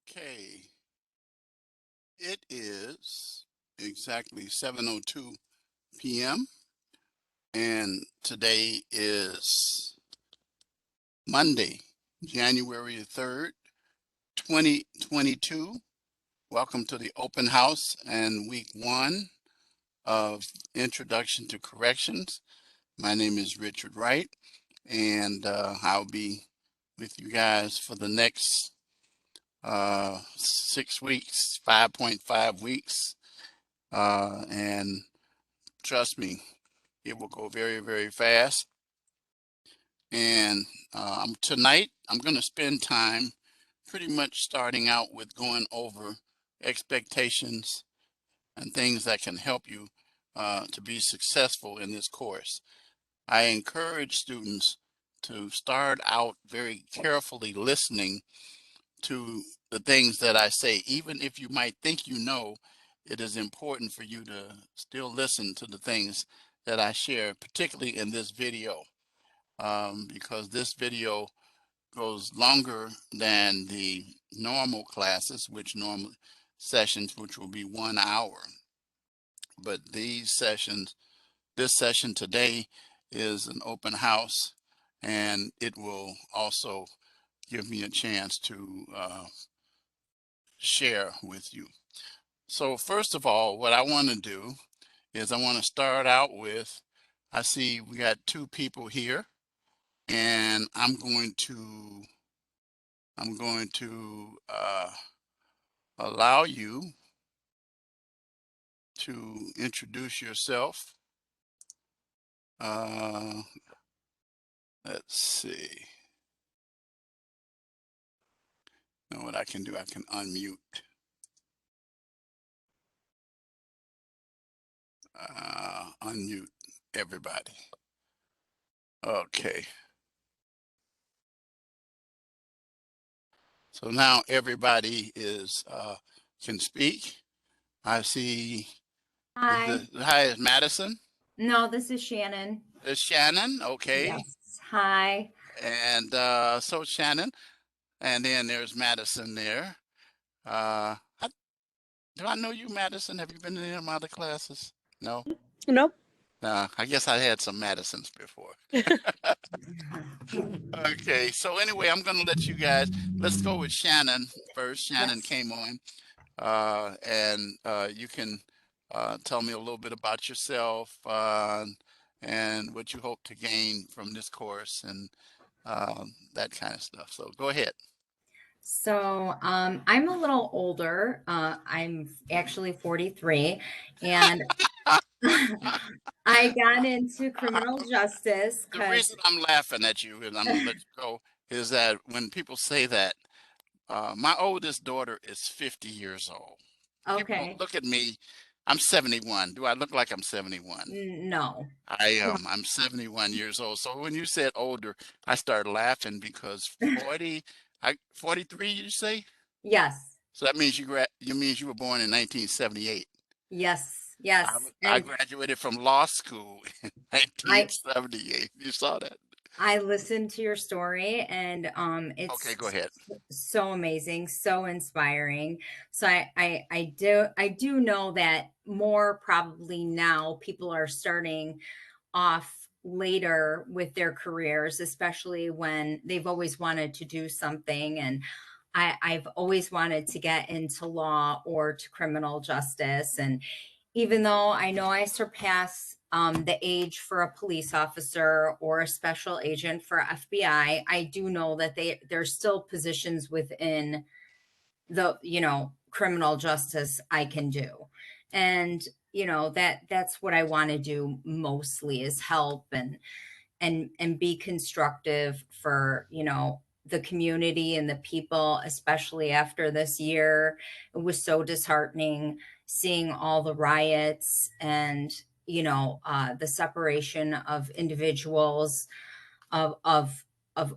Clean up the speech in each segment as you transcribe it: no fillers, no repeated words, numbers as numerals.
Okay, it is exactly 7:02 p.m. and today is Monday, January 3rd, 2022. Welcome to the open house and week one of Introduction to Corrections. My name is Richard Wright, and I'll be with you guys for the next 6 weeks, 5.5 weeks. And trust me, it will go very, very fast. And tonight, I'm going to spend time pretty much starting out with going over expectations and things that can help you to be successful in this course. I encourage students to start out very carefully listening to the things that I say. Even if you might think you know, it is important for you to still listen to the things that I share, particularly in this video, because this video goes longer than the normal classes, which normal sessions, which will be 1 hour. But these sessions, this session today is an open house, and it will also give me a chance to share with you. So first of all, what I want to do is I want to start out with, I see we got two people here, and I'm going to allow you to introduce yourself. Let's see. Know what I can do? I can unmute. Unmute everybody. Okay. So now everybody is can speak. I see. Hi. Hi, is Madison? No, this is Shannon. It's Shannon. Okay. Yes. Hi. And so Shannon, and then there's Madison there. Do I know you, Madison? Have you been in any of my other classes? No? Nope. I guess I had some Madisons before. Okay, so anyway, I'm going to let you guys, let's go with Shannon first. Shannon Yes. came on, and you can tell me a little bit about yourself and what you hope to gain from this course and that kind of stuff. So go ahead. So I'm a little older. I'm actually 43, and I got into criminal justice The because, reason I'm laughing at you and I'm going to let you go is that when people say that, my oldest daughter is 50 years old. People don't okay, look at me. I'm 71. Do I look like I'm 71? no. I am. I'm 71 years old. So when you said older, I started laughing because 43, you say? Yes. So that means you means you were born in 1978. Yes. Yes. I And graduated from law school in I 1978. You saw that? I listened to your story, and Okay, it's go ahead. so amazing, so inspiring. So I do know that more probably now people are starting off later with their careers, especially when they've always wanted to do something. And I've always wanted to get into law or to criminal justice. And even though I know I surpass the age for a police officer or a special agent for FBI, I do know that there's still positions within the criminal justice I can do. And that's what I want to do mostly, is help and be constructive for the community and the people, especially after this year. It was so disheartening seeing all the riots and the separation of individuals of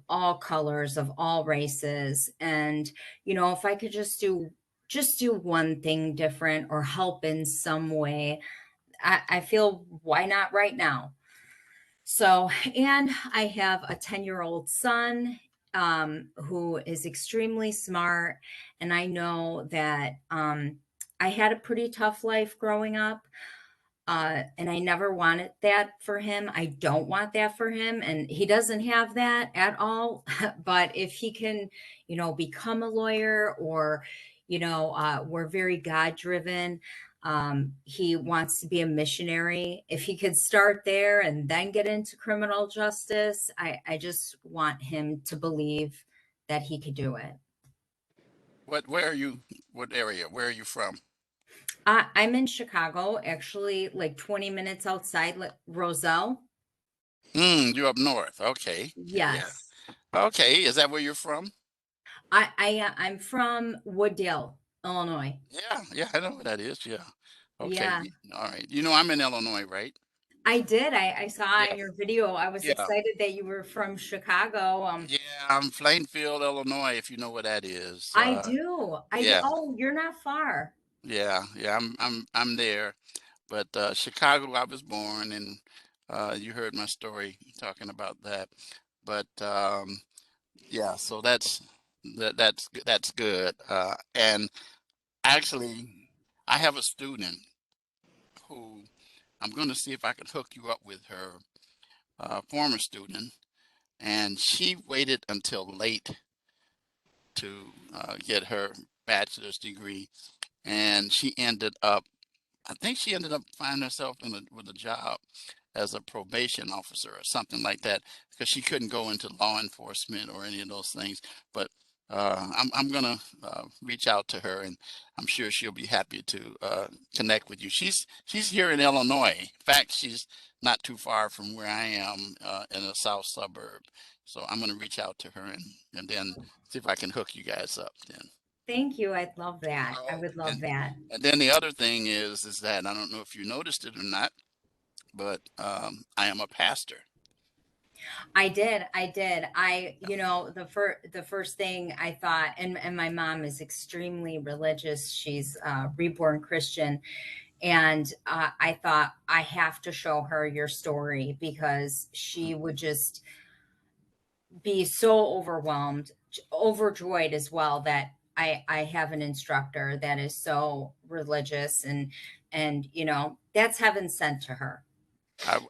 all colors, of all races. And if I could just do one thing different or help in some way, I feel, why not right now? So, and I have a 10-year-old son, who is extremely smart. And I know that I had a pretty tough life growing up. And I never wanted that for him. I don't want that for him. And he doesn't have that at all. But if he can, become a lawyer, or, we're very God driven. He wants to be a missionary. If he could start there and then get into criminal justice, I just want him to believe that he could do it. Where are you? What area? Where are you from? I'm in Chicago, actually, like 20 minutes outside Roselle. You're up north. Okay. Yeah, yeah. Yes. Okay. Is that where you're from? I'm from Wooddale, Illinois. Yeah, yeah, I know what that is. Yeah. Okay. Yeah, All right. You know, I'm in Illinois, right? I did. I saw Yeah. in your video. I was Yeah. excited that you were from Chicago. Yeah. I'm Plainfield, Illinois, if you know what that is. I do. I do. Yeah. Oh, you're not far. Yeah. Yeah. I'm there. But Chicago, I was born, and you heard my story talking about that. But yeah, so that's good. And actually, I have a student who I'm going to see if I can hook you up with her former student, and she waited until late to get her bachelor's degree, and she ended up I think she ended up finding herself with a job as a probation officer or something like that, because she couldn't go into law enforcement or any of those things. But I'm gonna reach out to her, and I'm sure she'll be happy to connect with you. She's here in Illinois. In fact, she's not too far from where I am in a south suburb. So I'm gonna reach out to her, and then see if I can hook you guys up then. Thank you. I'd love that. I Oh, would love that. and then the other thing is that I don't know if you noticed it or not, but I am a pastor. I did. I did. The first thing I thought, and my mom is extremely religious. She's a reborn Christian. And I thought, I have to show her your story, because she would just be so overwhelmed, overjoyed as well, that I have an instructor that is so religious, and that's heaven sent to her.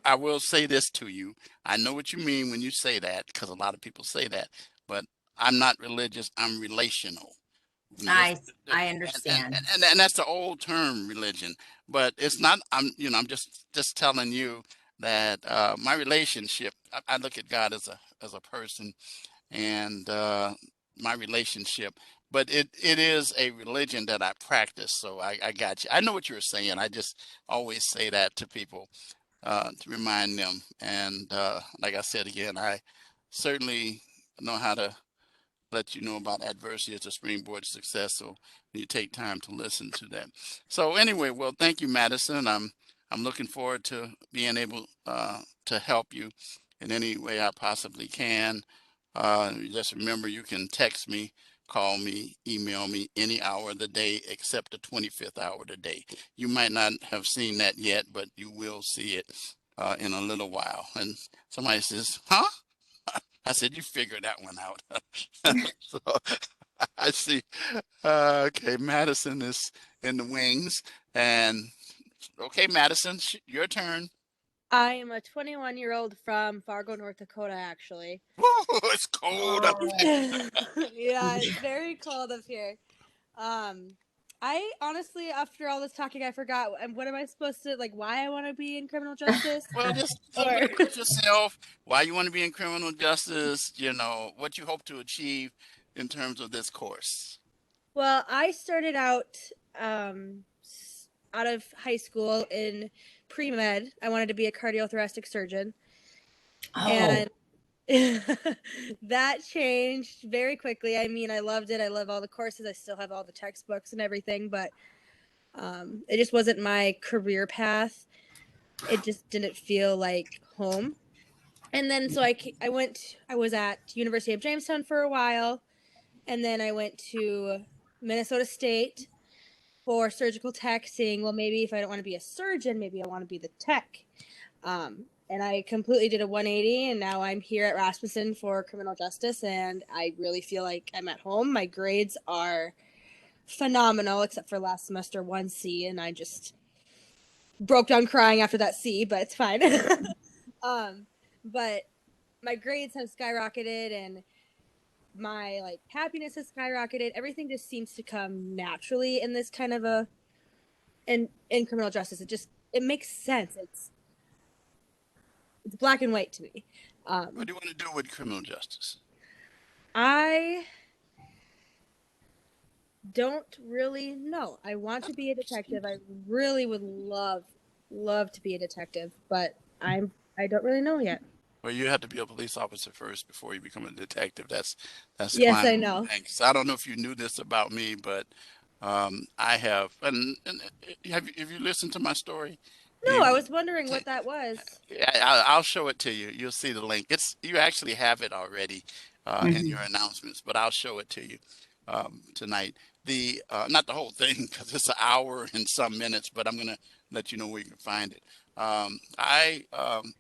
I will say this to you. I know what you mean when you say that, because a lot of people say that, but I'm not religious. I'm relational. Just I I understand. and that's the old term religion, but it's not. I'm just telling you that my relationship. I look at God as a person, and my relationship. But it is a religion that I practice. So I got you. I know what you're saying. I just always say that to people to remind them. And like I said again, I certainly know how to let you know about adversity as a springboard to success. So you take time to listen to that. So anyway, well, thank you, Madison. I'm looking forward to being able to help you in any way I possibly can. Just remember, you can text me, call me, email me any hour of the day except the 25th hour of the day. You might not have seen that yet, but you will see it in a little while. And somebody says, "Huh?" I said, "You figure that one out." So I see. Okay, Madison is in the wings, and okay, Madison, your turn. I am a 21-year-old from Fargo, North Dakota, actually. Whoa, it's cold up Oh, there. Yeah, it's very cold up here. Um, I honestly, after all this talking, I forgot. What am I supposed to, like, why I want to be in criminal justice? Well, just a little bit Or, about yourself, why you want to be in criminal justice, what you hope to achieve in terms of this course. well, I started um, out of high school in pre-med. I wanted to be a cardiothoracic surgeon. oh, And that changed very quickly. I mean, I loved it. I love all the courses. I still have all the textbooks and everything, but it just wasn't my career path. It just didn't feel like home. And then so I was at University of Jamestown for a while, and then I went to Minnesota State for surgical tech, saying, well, maybe if I don't want to be a surgeon, maybe I want to be the tech. and I completely did a 180, and now I'm here at Rasmussen for criminal justice, and I really feel like I'm at home. My grades are phenomenal, except for last semester 1C, and I just broke down crying after that C, but it's fine. But my grades have skyrocketed, and my like happiness has skyrocketed. Everything just seems to come naturally in this kind of a in criminal justice. It makes sense. It's black and white to me. What do you want to do with criminal justice? I don't really know. I want to be a detective. I really would love to be a detective, but I don't really know yet. Well, you have to be a police officer first before you become a detective. That's Yes, kind I of know. thanks. I don't know if you knew this about me, but I have. And have you listened to my story? No, I You, was wondering what that was. I'll show it to you. You'll see the link. You actually have it already in your Mhm. announcements, but I'll show it to you tonight. The not the whole thing because it's an hour and some minutes, but I'm gonna let you know where you can find it. I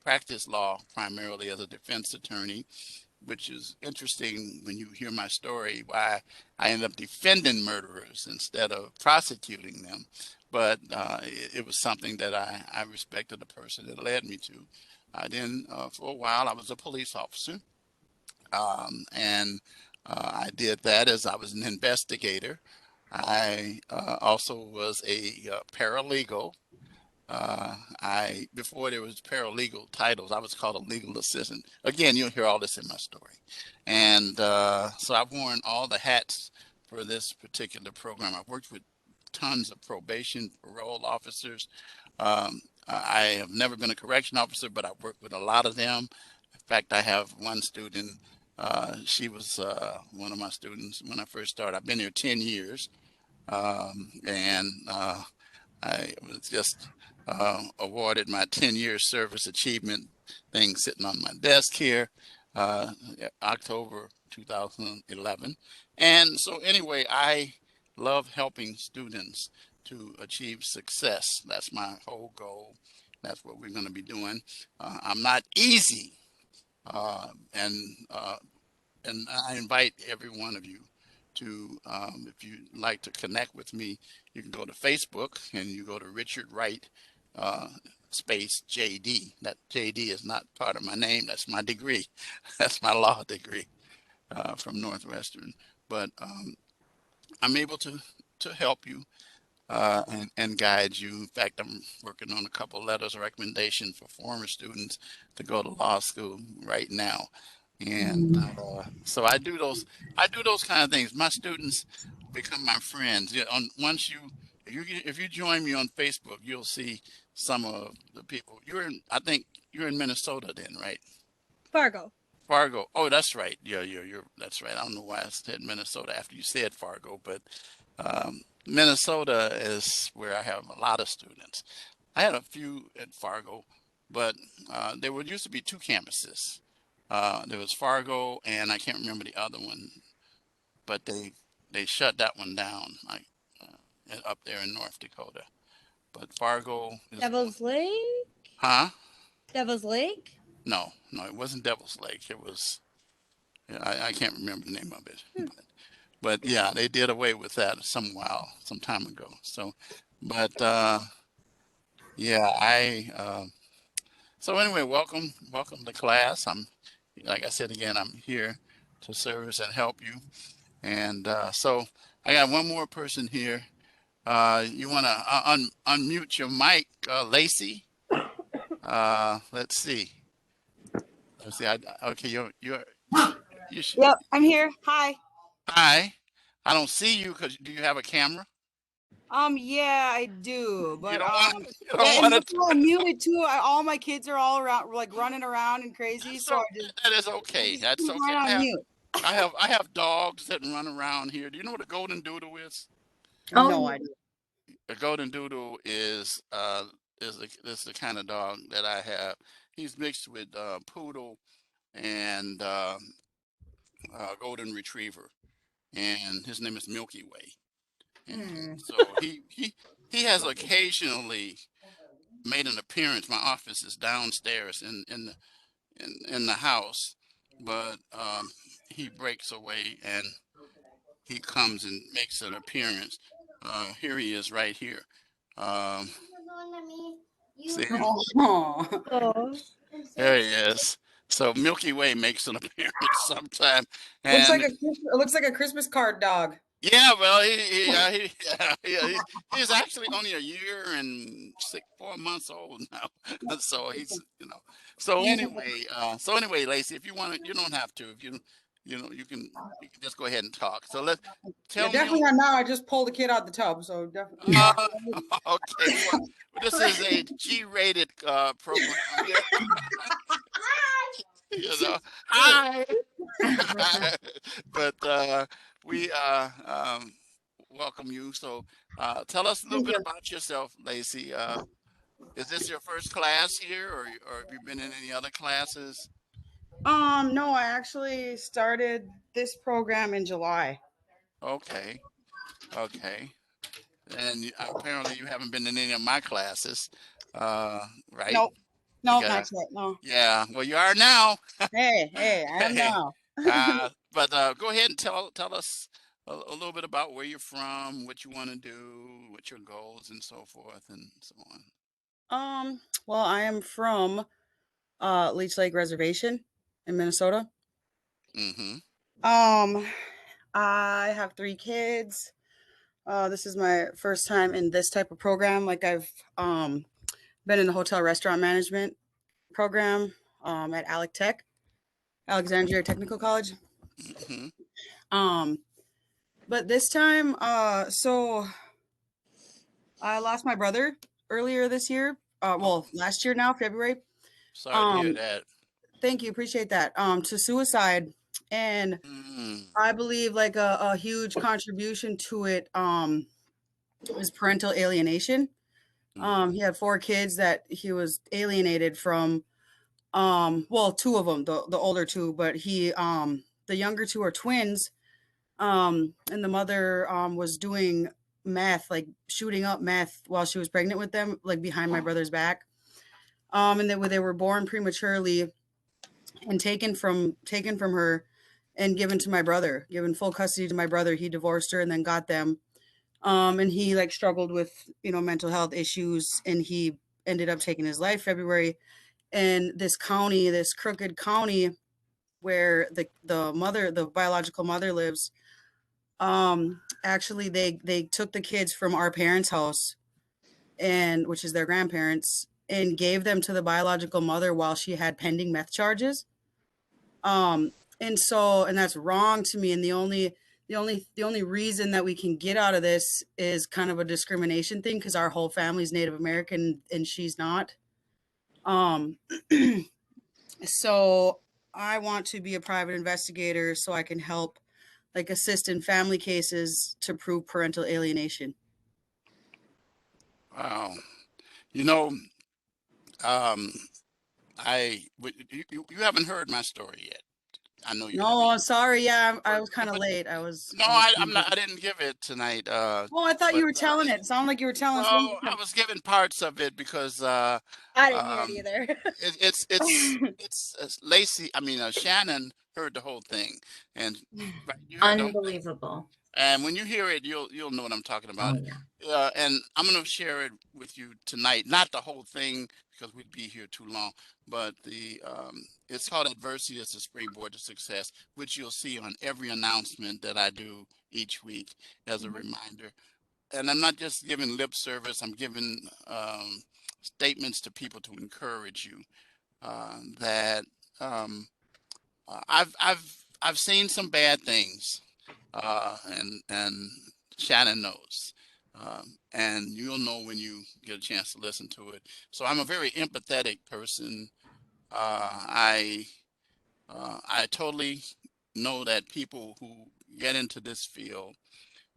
practice law primarily as a defense attorney, which is interesting when you hear my story, why I end up defending murderers instead of prosecuting them. But it was something that I respected the person that led me to. Then for a while, I was a police officer. And I did that as I was an investigator. I also was a paralegal. Before there was paralegal titles, I was called a legal assistant. Again, you'll hear all this in my story. And so I've worn all the hats for this particular program. I've worked with tons of probation, parole officers. I have never been a correction officer, but I've worked with a lot of them. In fact, I have one student. She was one of my students when I first started. I've been here 10 years. And I was just awarded my 10-year service achievement thing sitting on my desk here, uh, October 2011. And so, anyway, I love helping students to achieve success. That's my whole goal. That's what we're going to be doing. I'm not easy, uh, and uh, and I invite every one of you to, if you'd like to connect with me, you can go to Facebook and you go to Richard Wright uh, space JD. That JD is not part of my name. That's my degree. That's my law degree from Northwestern. But I'm able to help you and guide you. In fact, I'm working on a couple of letters of recommendation for former students to go to law school right now. And so I do those kind of things. My students become my friends. Yeah, once if you join me on Facebook, you'll see some of the people. I think you're in Minnesota then, right? Fargo. Fargo. Oh, that's right. Yeah, that's right. I don't know why I said Minnesota after you said Fargo, but Minnesota is where I have a lot of students. I had a few at Fargo, but there would used to be two campuses. There was Fargo, and I can't remember the other one, but they shut that one down, like up there in North Dakota. But Fargo is the one. Devil's Lake? Huh? Devil's Lake? No, no, it wasn't Devil's Lake. It was yeah, I can't remember the name of it, but yeah, they did away with that some time ago. So, but yeah, so anyway, welcome to class. Like I said again, I'm here to service and help you. And so I got one more person here. You want to unmute your mic, Lacey? Let's see. Let's see. Okay, you should. Yep, I'm here. Hi. Hi. I don't see you because do you have a camera? Yeah, I do, You but don't want. You yeah, don't and want look, to. I'm muted too. All my kids are all around, like running around and crazy. That's So that is I okay. just That's put okay. mine on mute. I have dogs that run around here. Do you know what a golden doodle is? No Oh, idea. A golden doodle is the kind of dog that I have. He's mixed with poodle and golden retriever, and his name is Milky Way. And hmm. so he has occasionally made an appearance. My office is downstairs in the house, but he breaks away and he comes and makes an appearance. Here he is right here. Um, see him? Oh. Oh, There he is. So Milky Way makes an appearance sometime, Looks like and it looks like a Christmas card dog. yeah, well, he's actually only a year and 4 months old now. So he's, so anyway, Lacey, if you want to, you don't have to. If you can just go ahead and talk. So let's Yeah, tell me. definitely not now. I just pulled the kid out the tub, so definitely. Uh, okay, this is a G-rated program here. Hi. But we welcome you. So tell us a little Thank bit you. about yourself, Lacey. Is this your first class here, or have you been in any other classes? No, I actually started this program in July. Okay, okay. And apparently you haven't been in any of my classes, right? Nope. I Nope, not got, yet. No. yeah. Well, you are now. Hey, I am now. But go ahead and tell us a little bit about where you're from, what you want to do, what your goals, and so forth, and so on. Well, I am from Leech Lake Reservation in Minnesota. Mm-hmm. Um, I have 3 kids. This is my first time in this type of program. Like I've been in the hotel restaurant management program at Alec Tech, Alexandria Technical College. Mm-hmm. Um, but this time, so I lost my brother earlier this year. Oh, Well, last year now, February. sorry to hear Um, that. Thank you, appreciate that. To suicide, and Mm, I believe like a huge contribution to it was parental alienation. mm, He had 4 kids that he was alienated from. Well, 2 of them, the older 2, but the younger 2 are twins. And the mother was doing meth, like shooting up meth while she was pregnant with them, like behind my brother's back. And they were born prematurely and taken from her and given to my brother, given full custody to my brother. He divorced her and then got them. And he like struggled with, mental health issues, and he ended up taking his life February. And this county, this crooked county where the biological mother lives, actually they took the kids from our parents' house, and which is their grandparents, and gave them to the biological mother while she had pending meth charges. Um, and that's wrong to me. And the only reason that we can get out of this is kind of a discrimination thing because our whole family's Native American and she's not. Um, so I want to be a private investigator so I can help like assist in family cases to prove parental alienation. wow. You know, um, you haven't heard my story yet. I know you No, haven't. I'm sorry. Yeah, I But, was kind of but late. I was no, I was I'm not. I didn't give it tonight. Oh, I thought you But were telling it. It sounded like you were telling well, something. I was given parts of it because I didn't hear it um, either. it's Lacey. I mean, Shannon heard the whole thing, and right, you heard the whole thing. Unbelievable. And when you hear it, you'll know what I'm talking about. Oh yeah. And I'm gonna share it with you tonight. Not the whole thing because we'd be here too long, but the it's called Adversity as a Springboard to Success, which you'll see on every announcement that I do each week as a Mhm. reminder. And I'm not just giving lip service. I'm giving statements to people to encourage you that um, I've seen some bad things, and Shannon knows, and you'll know when you get a chance to listen to it. So I'm a very empathetic person. I I totally know that people who get into this field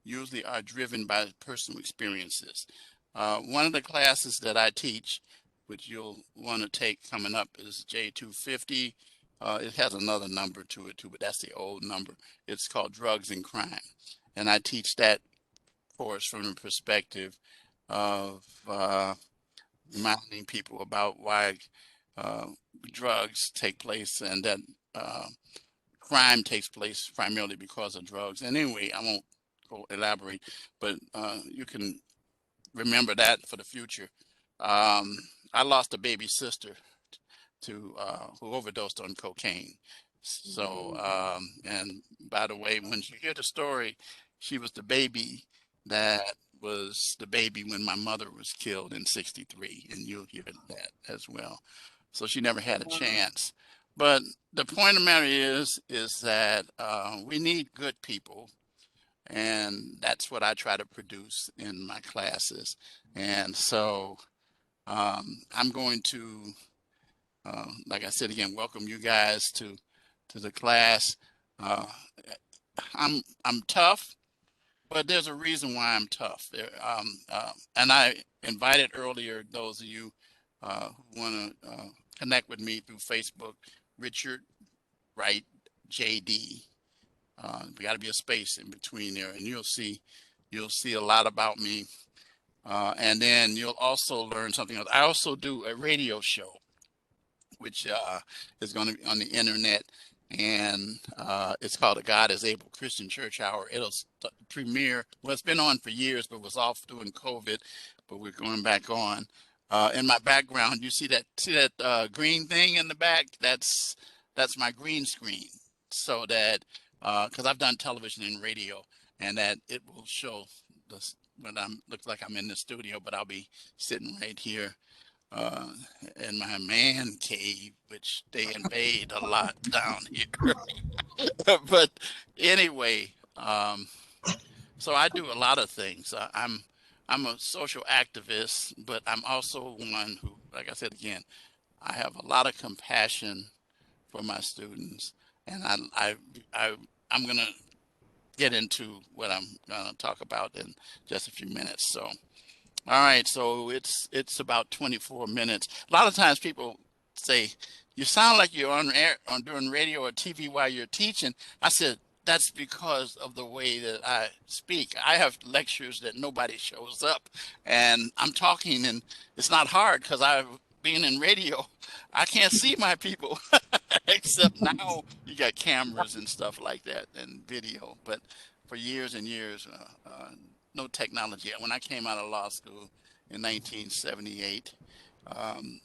usually are driven by personal experiences. One of the classes that I teach, which you'll want to take coming up, is J250. It has another number to it too, but that's the old number. It's called Drugs and Crime. And I teach that course from the perspective of reminding people about why uh, drugs take place and that uh, crime takes place primarily because of drugs. And anyway, I won't go elaborate, but you can remember that for the future. Um, I lost a baby sister to who overdosed on cocaine. So, and by the way, when you hear the story, she was the baby that was the baby when my mother was killed in '63, and you'll hear that as well. So she never had a chance. But the point of the matter is that we need good people, and that's what I try to produce in my classes. And so I'm going to like I said again, welcome you guys to the class. Uh, I'm tough, but there's a reason why I'm tough. And I invited earlier those of you who want to connect with me through Facebook, Richard Wright, JD. We got to be a space in between there, and you'll see a lot about me. And then you'll also learn something else. I also do a radio show which is going to be on the internet, and it's called the God is Able Christian Church Hour. It'll premiere. Well, it's been on for years, but was off during COVID. But we're going back on. In my background, you see that green thing in the back. That's my green screen, so that because I've done television and radio, and that it will show this when I'm looks like I'm in the studio, but I'll be sitting right here uh, in my man cave, which they invade a lot down here. But anyway, so I do a lot of things. I'm a social activist, but I'm also one who, like I said again, I have a lot of compassion for my students, and I I'm gonna get into what I'm gonna talk about in just a few minutes. So. All right, so it's about 24 minutes. A lot of times people say, "You sound like you're on air on doing radio or TV while you're teaching." I said, "That's because of the way that I speak. I have lectures that nobody shows up, and I'm talking, and it's not hard because I've been in radio. I can't see my people, except now you got cameras and stuff like that and video. But for years and years, no technology. When I came out of law school in 1978, um,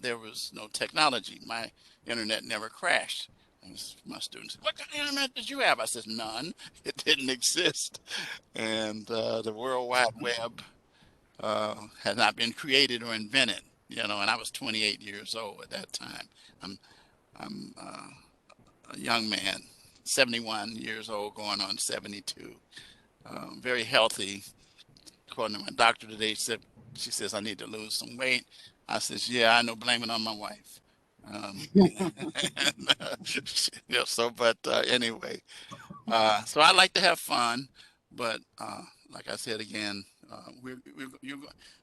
there was no technology. My internet never crashed. My students said, "What kind of internet did you have?" I said, "None. It didn't exist." And the World Wide Web had not been created or invented, and I was 28 years old at that time. I'm, I'm a young man, 71 years old, going on 72. Very healthy. According to my doctor today, she says I need to lose some weight. I says, yeah, I know, blame it on my wife. And, but anyway, so I like to have fun, but like I said again,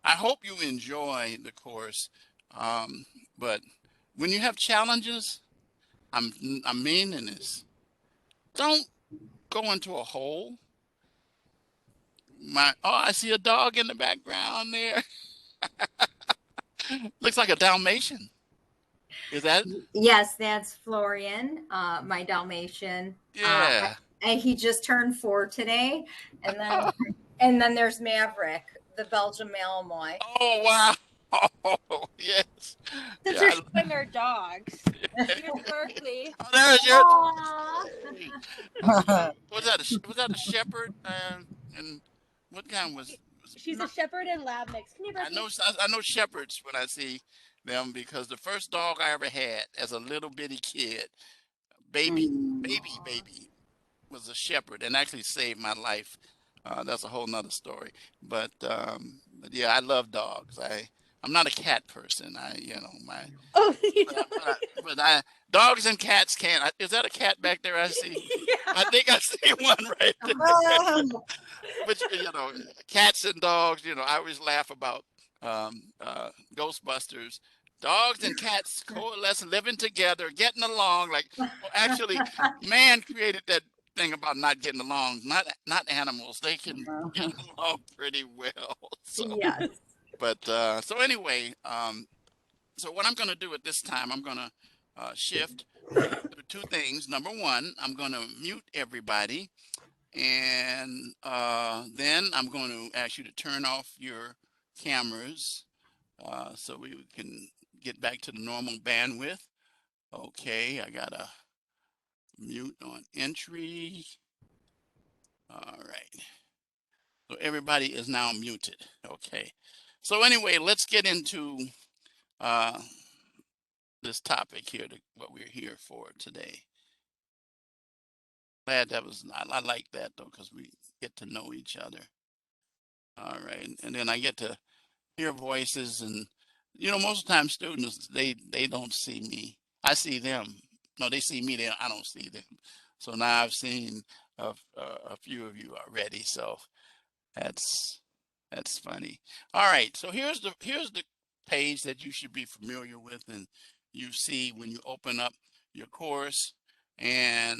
I hope you enjoy the course. Um, but when you have challenges, I'm I'm meaning this. Don't go into a hole. I see a dog in the background there. Looks like a Dalmatian. Is that? Yes, that's Florian, my Dalmatian. Yeah. And he just turned 4 today. And then there's Maverick, the Belgian Malinois. Oh wow. Oh yes. Since Yeah. you're showing our dogs, here's Berkeley. Oh, there's your. Aw. Hey. Was that a shepherd? And what kind She's a shepherd and lab mix. Come here, Berkeley. I know shepherds when I see them because the first dog I ever had as a little bitty kid, baby, was a shepherd and actually saved my life. That's a whole nother story. But yeah, I love dogs. I'm not a cat person. My Oh, you but know. but I dogs and cats can't. Is that a cat back there? I see. I Yeah. think I see one right there. But cats and dogs. I always laugh about Ghostbusters. Dogs and cats coalescing, living together, getting along. Like, well, actually, man created that thing about not getting along. Not animals. They can get along pretty well. So Yes. But so anyway, so what I'm going to do at this time, I'm going to shift to two things. Number one, I'm going to mute everybody, and then I'm going to ask you to turn off your cameras so we can get back to the normal bandwidth. Okay, I got a mute on entry. All right. So everybody is now muted. Okay. So anyway, let's get into uh, this topic here, what we're here for today. Glad that was, I like that though, because we get to know each other. All right. And then I get to hear voices, and most of the time students, they don't see me. I see them. No, they see me, I don't see them. So now I've seen a few of you already. So that's funny. All right. So here's the page that you should be familiar with, and you see when you open up your course, and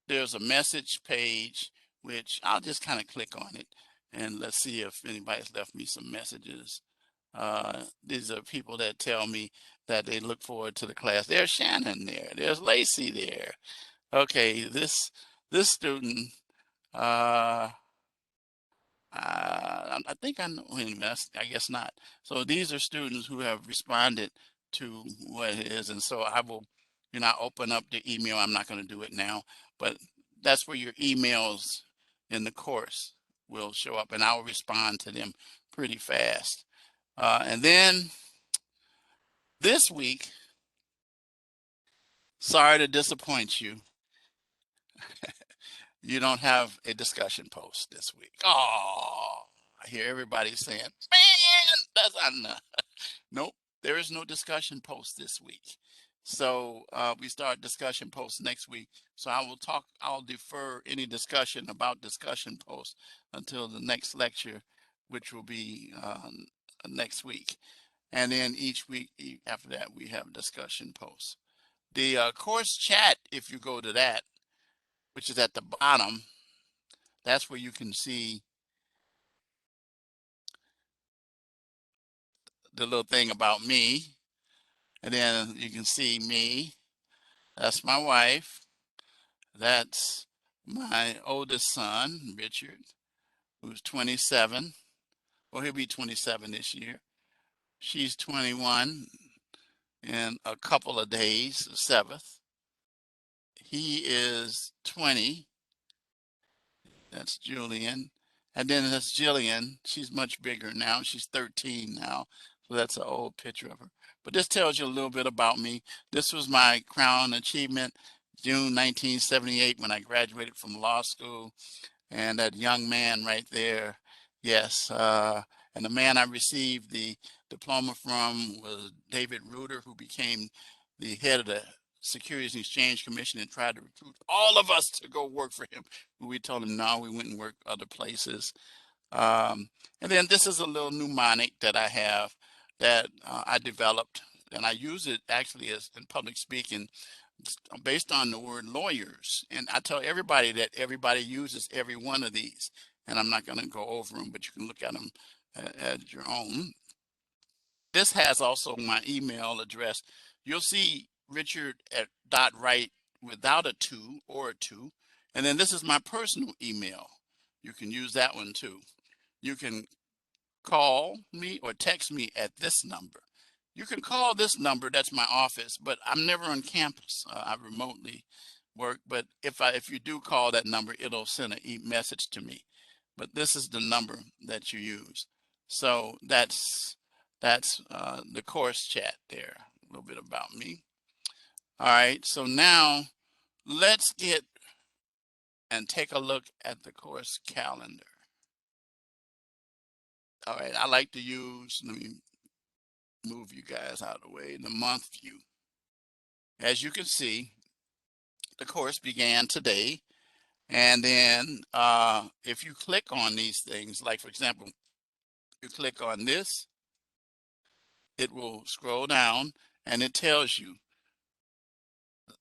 there's a message page, which I'll just kind of click on it, and let's see if anybody's left me some messages. These are people that tell me that they look forward to the class. There's Shannon there. There's Lacey there. Okay, this student, I think I know him. I guess not. So these are students who have responded to what it is, and so I will, open up the email. I'm not going to do it now, but that's where your emails in the course will show up, and I'll respond to them pretty fast. And then this week, sorry to disappoint you, you don't have a discussion post this week. Oh, I hear everybody saying, man, that's enough. Nope, there is no discussion post this week. So we start discussion posts next week. So I'll defer any discussion about discussion posts until the next lecture, which will be next week. And then each week after that, we have discussion posts. The course chat, if you go to that, which is at the bottom, that's where you can see the little thing about me. And then you can see me. That's my wife. That's my oldest son, Richard, who's 27. Well, he'll be 27 this year. She's 21 in a couple of days, the 7th. He is 20. That's Julian. And then that's Jillian. She's much bigger now. She's 13 now. So that's an old picture of her. But this tells you a little bit about me. This was my crown achievement, June 1978, when I graduated from law school. And that young man right there, yes. And the man I received the diploma from was David Reuter, who became the head of the Securities and Exchange Commission and tried to recruit all of us to go work for him. We told him no, we went and worked other places. And then this is a little mnemonic that I have that I developed, and I use it actually as in public speaking based on the word lawyers. And I tell everybody that everybody uses every one of these, and I'm not going to go over them, but you can look at them at your own. This has also my email address. You'll see Richard at .Wright without a 2 or a 2. And then this is my personal email. You can use that one too. You can call me or text me at this number. You can call this number, that's my office, but I'm never on campus. I remotely work, but if you do call that number, it'll send a message to me. But this is the number that you use. So that's the course chat there, a little bit about me. All right, so now let's get and take a look at the course calendar. All right, I like to use, let me move you guys out of the way, the month view. As you can see, the course began today. And then if you click on these things, like for example, you click on this, it will scroll down and it tells you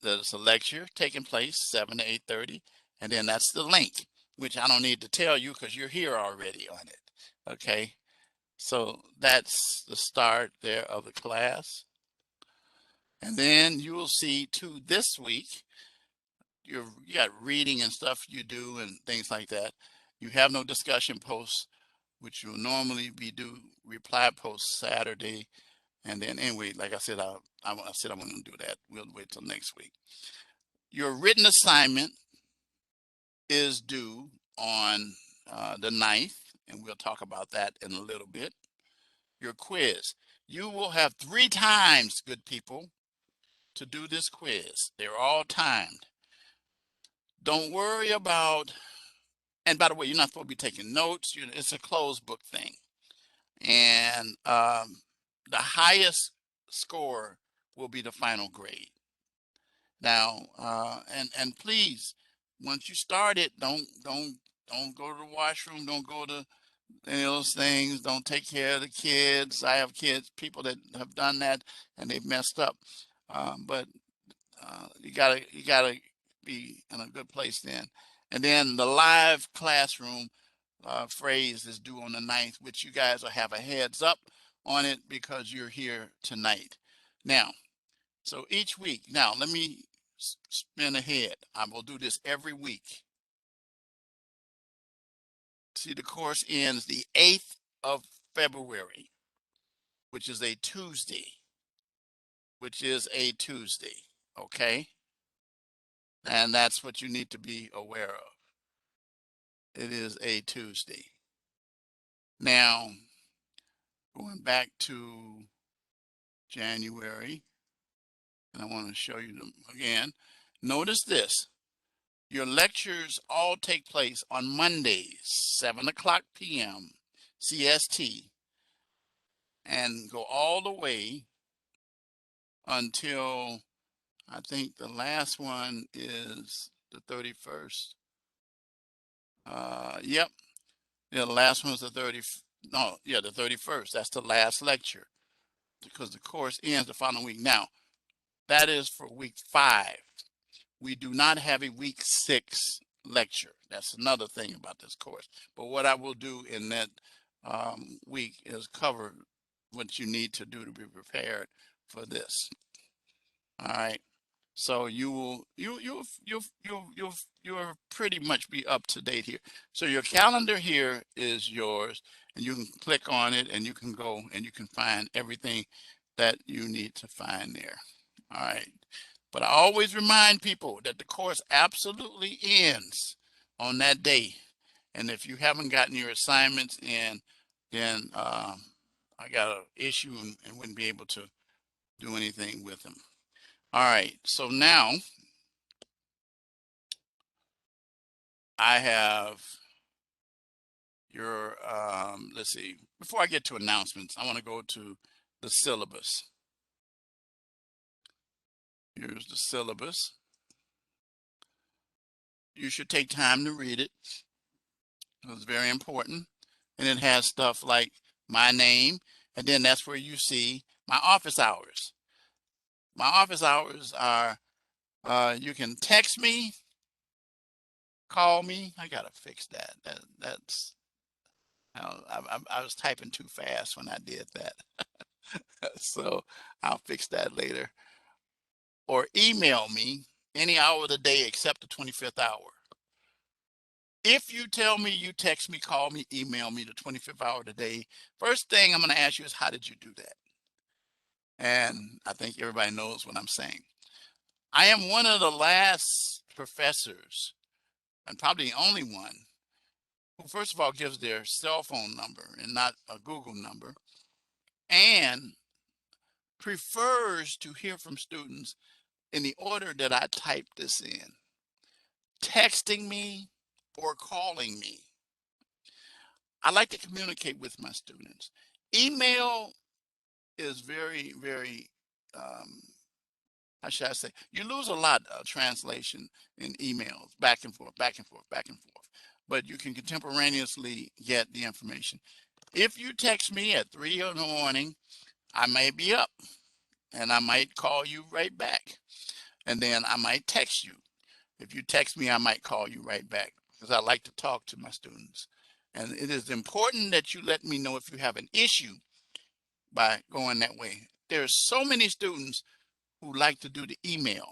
that it's a lecture taking place 7 to 8:30. And then that's the link, which I don't need to tell you because you're here already on it. Okay. So that's the start there of the class. And then you will see too this week, you got reading and stuff you do and things like that. You have no discussion posts, which you'll normally be do reply posts Saturday. And then anyway, like I said, I said I'm going to do that. We'll wait till next week. Your written assignment is due on the 9th, and we'll talk about that in a little bit. Your quiz. You will have 3 times, good people, to do this quiz. They're all timed. Don't worry about, and by the way, you're not supposed to be taking notes. It's a closed book thing. And the highest score will be the final grade. Now, and please, once you start it, don't go to the washroom, don't go to any of those things, don't take care of the kids. I have people that have done that and they've messed up. But you gotta be in a good place then. And then the live classroom phrase is due on the 9th, which you guys will have a heads up on it because you're here tonight. Now, so each week, now let me spin ahead. I will do this every week. See, the course ends the 8th of February, which is a Tuesday. Okay? And that's what you need to be aware of. It is a Tuesday. Now, going back to January, and I want to show you them again. Notice this. Your lectures all take place on Mondays, 7 o'clock p.m. CST, and go all the way until I think the last one is the 31st. Yep. Yeah, the last one was the 31st. That's the last lecture because the course ends the following week. Now, that is for week 5. We do not have a week 6 lecture. That's another thing about this course. But what I will do in that week is cover what you need to do to be prepared for this. All right. So you'll pretty much be up to date here. So your calendar here is yours, and you can click on it, and you can go and you can find everything that you need to find there. All right. But I always remind people that the course absolutely ends on that day. And if you haven't gotten your assignments in, then I got an issue and wouldn't be able to do anything with them. All right, so now I have your, let's see, before I get to announcements, I want to go to the syllabus. Here's the syllabus. You should take time to read it. It's very important. And it has stuff like my name, and then that's where you see my office hours. My office hours are, you can text me, call me. I gotta fix that. That's I was typing too fast when I did that. So I'll fix that later. Or email me any hour of the day except the 25th hour. If you tell me, you text me, call me, email me the 25th hour of the day, first thing I'm going to ask you is, how did you do that? And I think everybody knows what I'm saying. I am one of the last professors, and probably the only one, who first of all gives their cell phone number and not a Google number, and prefers to hear from students in the order that I type this in, texting me or calling me. I like to communicate with my students. Email is very, very, how should I say, you lose a lot of translation in emails, back and forth, back and forth, back and forth. But you can contemporaneously get the information. If you text me at 3 in the morning, I may be up and I might call you right back. And then I might text you. If you text me, I might call you right back because I like to talk to my students. And it is important that you let me know if you have an issue by going that way. There's so many students who like to do the email.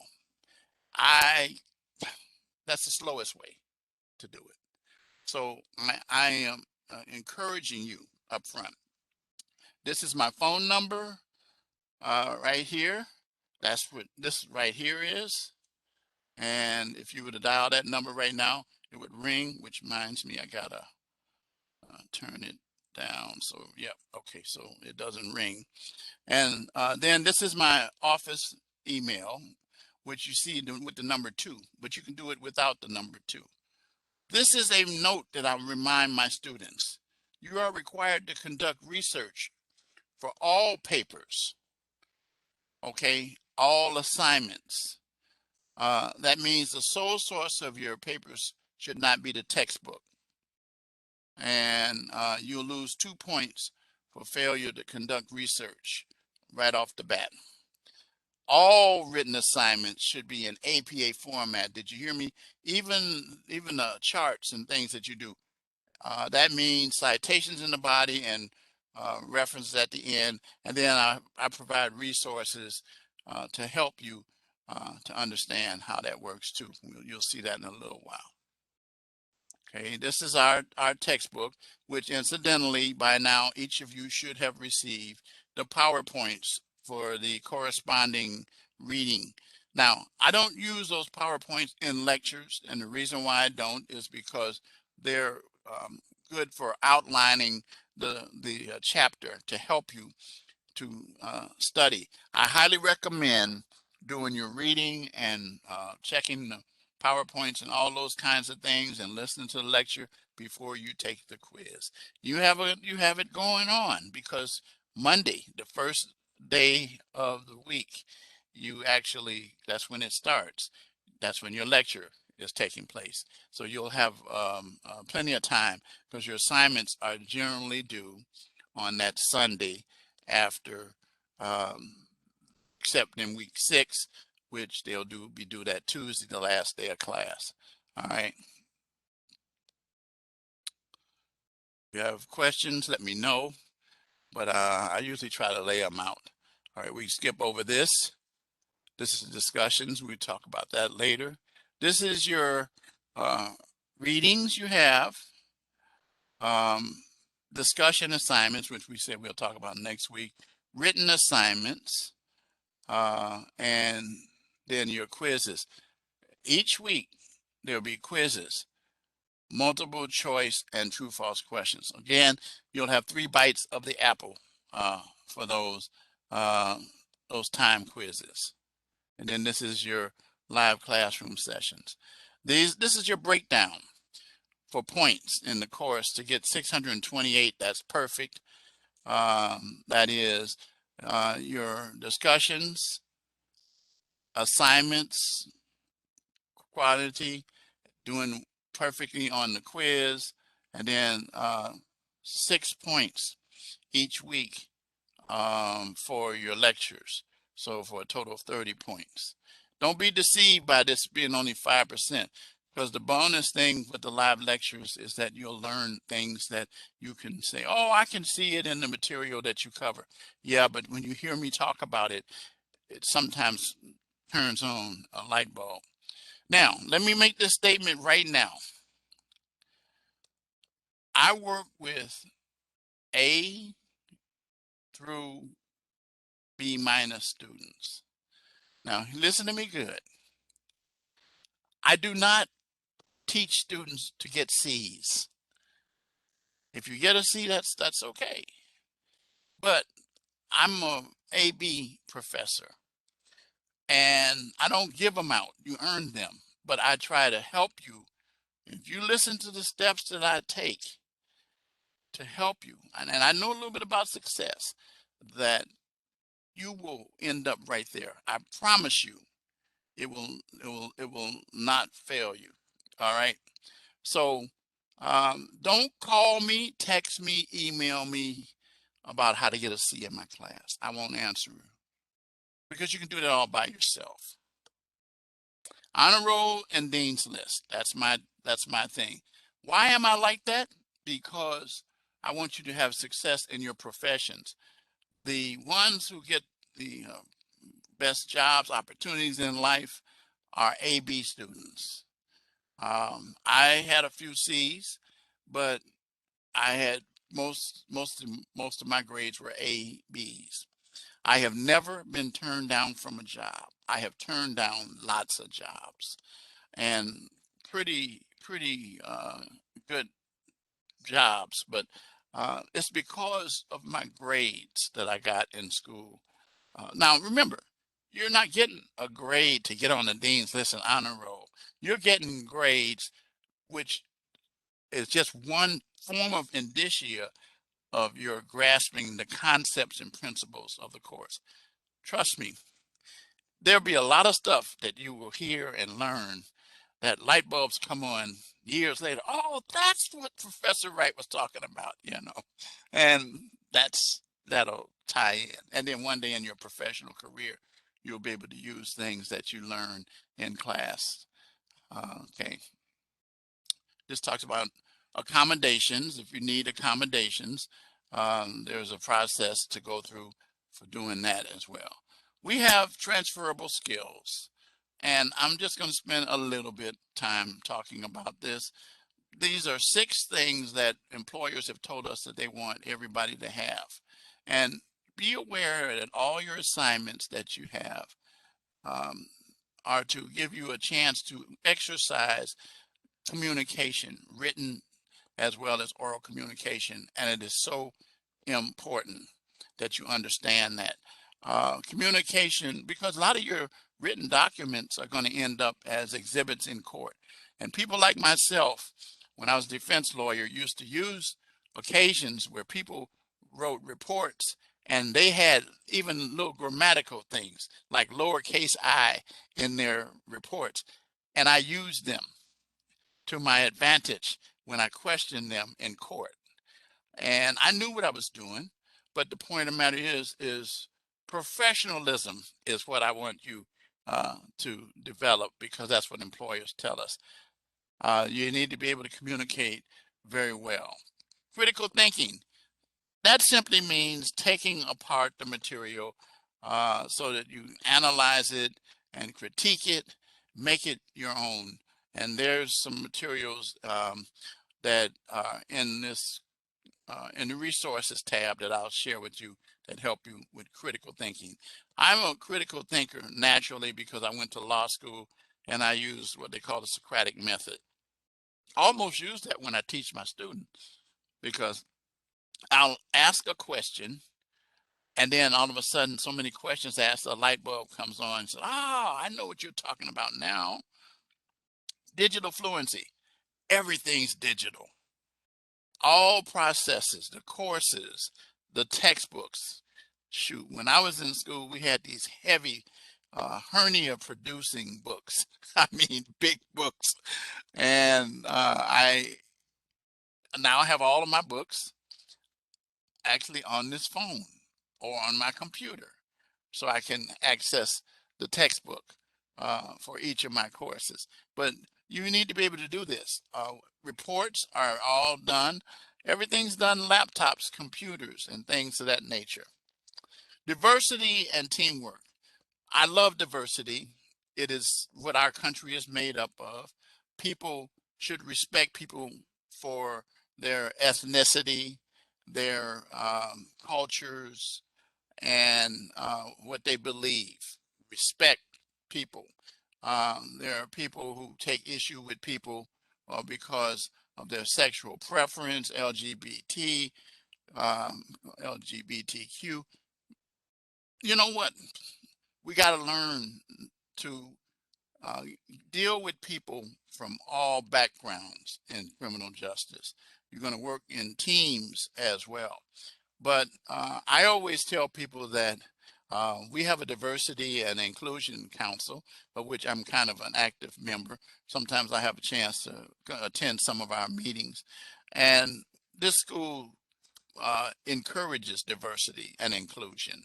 That's the slowest way to do it. So I am encouraging you up front. This is my phone number right here. That's what this right here is. And if you were to dial that number right now, it would ring, which reminds me, I gotta turn it down. So, yeah, okay, so it doesn't ring. And then this is my office email, which you see with the number 2, but you can do it without the number 2. This is a note that I remind my students. You are required to conduct research for all papers, okay, all assignments. That means the sole source of your papers should not be the textbook. And you'll lose 2 points for failure to conduct research right off the bat. All written assignments should be in APA format. Did you hear me? Even the charts and things that you do. That means citations in the body and references at the end. And then I provide resources to help you to understand how that works too. You'll see that in a little while. Okay, this is our textbook, which incidentally, by now, each of you should have received the PowerPoints for the corresponding reading. Now, I don't use those PowerPoints in lectures, and the reason why I don't is because they're good for outlining the chapter to help you to study. I highly recommend doing your reading and checking the PowerPoints and all those kinds of things and listening to the lecture before you take the quiz. You have it going on because Monday, the first day of the week, that's when it starts. That's when your lecture is taking place. So you'll have plenty of time because your assignments are generally due on that Sunday after, except in week 6, which they'll be due that Tuesday, the last day of class. All right. If you have questions, let me know. But I usually try to lay them out. All right, we skip over this. This is discussions. We talk about that later. This is your readings you have. Discussion assignments, which we said we'll talk about next week. Written assignments. And then your quizzes. Each week, there'll be quizzes, multiple choice and true false questions. Again, you'll have 3 bites of the apple for those time quizzes. And then this is your live classroom sessions. This is your breakdown for points in the course to get 628. That's perfect. That is your discussions, assignments, quality, doing perfectly on the quiz, and then 6 points each week for your lectures. So for a total of 30 points. Don't be deceived by this being only 5%, because the bonus thing with the live lectures is that you'll learn things that you can say, oh, I can see it in the material that you cover. Yeah, but when you hear me talk about it, it sometimes turns on a light bulb. Now, let me make this statement right now. I work with A through B- students. Now, listen to me good. I do not teach students to get C's. If you get a C, that's okay. But I'm a AB professor, and I don't give them out. You earn them, but I try to help you. If you listen to the steps that I take to help you, and I know a little bit about success, that you will end up right there. I promise you, it will not fail you. All right. So don't call me, text me, email me about how to get a C in my class. I won't answer you because you can do that all by yourself. Honor roll and dean's list. That's my thing. Why am I like that? because I want you to have success in your professions. The ones who get the best jobs, opportunities in life are AB students. I had a few C's, but I had most of my grades were A, B's. I have never been turned down from a job. I have turned down lots of jobs, and pretty good jobs, but it's because of my grades that I got in school. Now remember, you're not getting a grade to get on the dean's list and honor roll. You're getting grades, which is just one form of indicia of your grasping the concepts and principles of the course. Trust me, there'll be a lot of stuff that you will hear and learn that light bulbs come on years later. Oh, that's what Professor Wright was talking about, and that'll tie in. And then one day in your professional career, you'll be able to use things that you learn in class. Okay. This talks about accommodations. If you need accommodations, there's a process to go through for doing that as well. We have transferable skills, and I'm just going to spend a little bit time talking about this. These are 6 things that employers have told us that they want everybody to have. And be aware that all your assignments that you have are to give you a chance to exercise communication, written as well as oral communication. And it is so important that you understand that. Communication, because a lot of your written documents are going to end up as exhibits in court. And people like myself, when I was a defense lawyer, used to use occasions where people wrote reports and they had even little grammatical things like lowercase I in their reports. And I used them to my advantage when I questioned them in court. And I knew what I was doing, but the point of the matter is professionalism is what I want you to develop, because that's what employers tell us. You need to be able to communicate very well. Critical thinking, that simply means taking apart the material so that you analyze it and critique it, make it your own. And there's some materials that are in this in the resources tab that I'll share with you that help you with critical thinking. I'm a critical thinker naturally because I went to law school and I use what they call the Socratic method. I almost use that when I teach my students, because I'll ask a question and then all of a sudden so many questions asked, a light bulb comes on and says, I know what you're talking about now. Digital fluency. Everything's digital. All processes, the courses, the textbooks. Shoot, when I was in school, we had these heavy hernia producing books. I mean, big books. And I now have all of my books actually on this phone or on my computer, so I can access the textbook for each of my courses. But you need to be able to do this. Reports are all done. Everything's done laptops, computers, and things of that nature. Diversity and teamwork. I love diversity. It is what our country is made up of. People should respect people for their ethnicity, their cultures, and what they believe. Respect people. There are people who take issue with people because of their sexual preference, LGBT, LGBTQ. You know what? We got to learn to uh, deal with people from all backgrounds in criminal justice. You're going to work in teams as well. But I always tell people that we have a diversity and inclusion council, of which I'm kind of an active member. Sometimes I have a chance to attend some of our meetings. And this school encourages diversity and inclusion,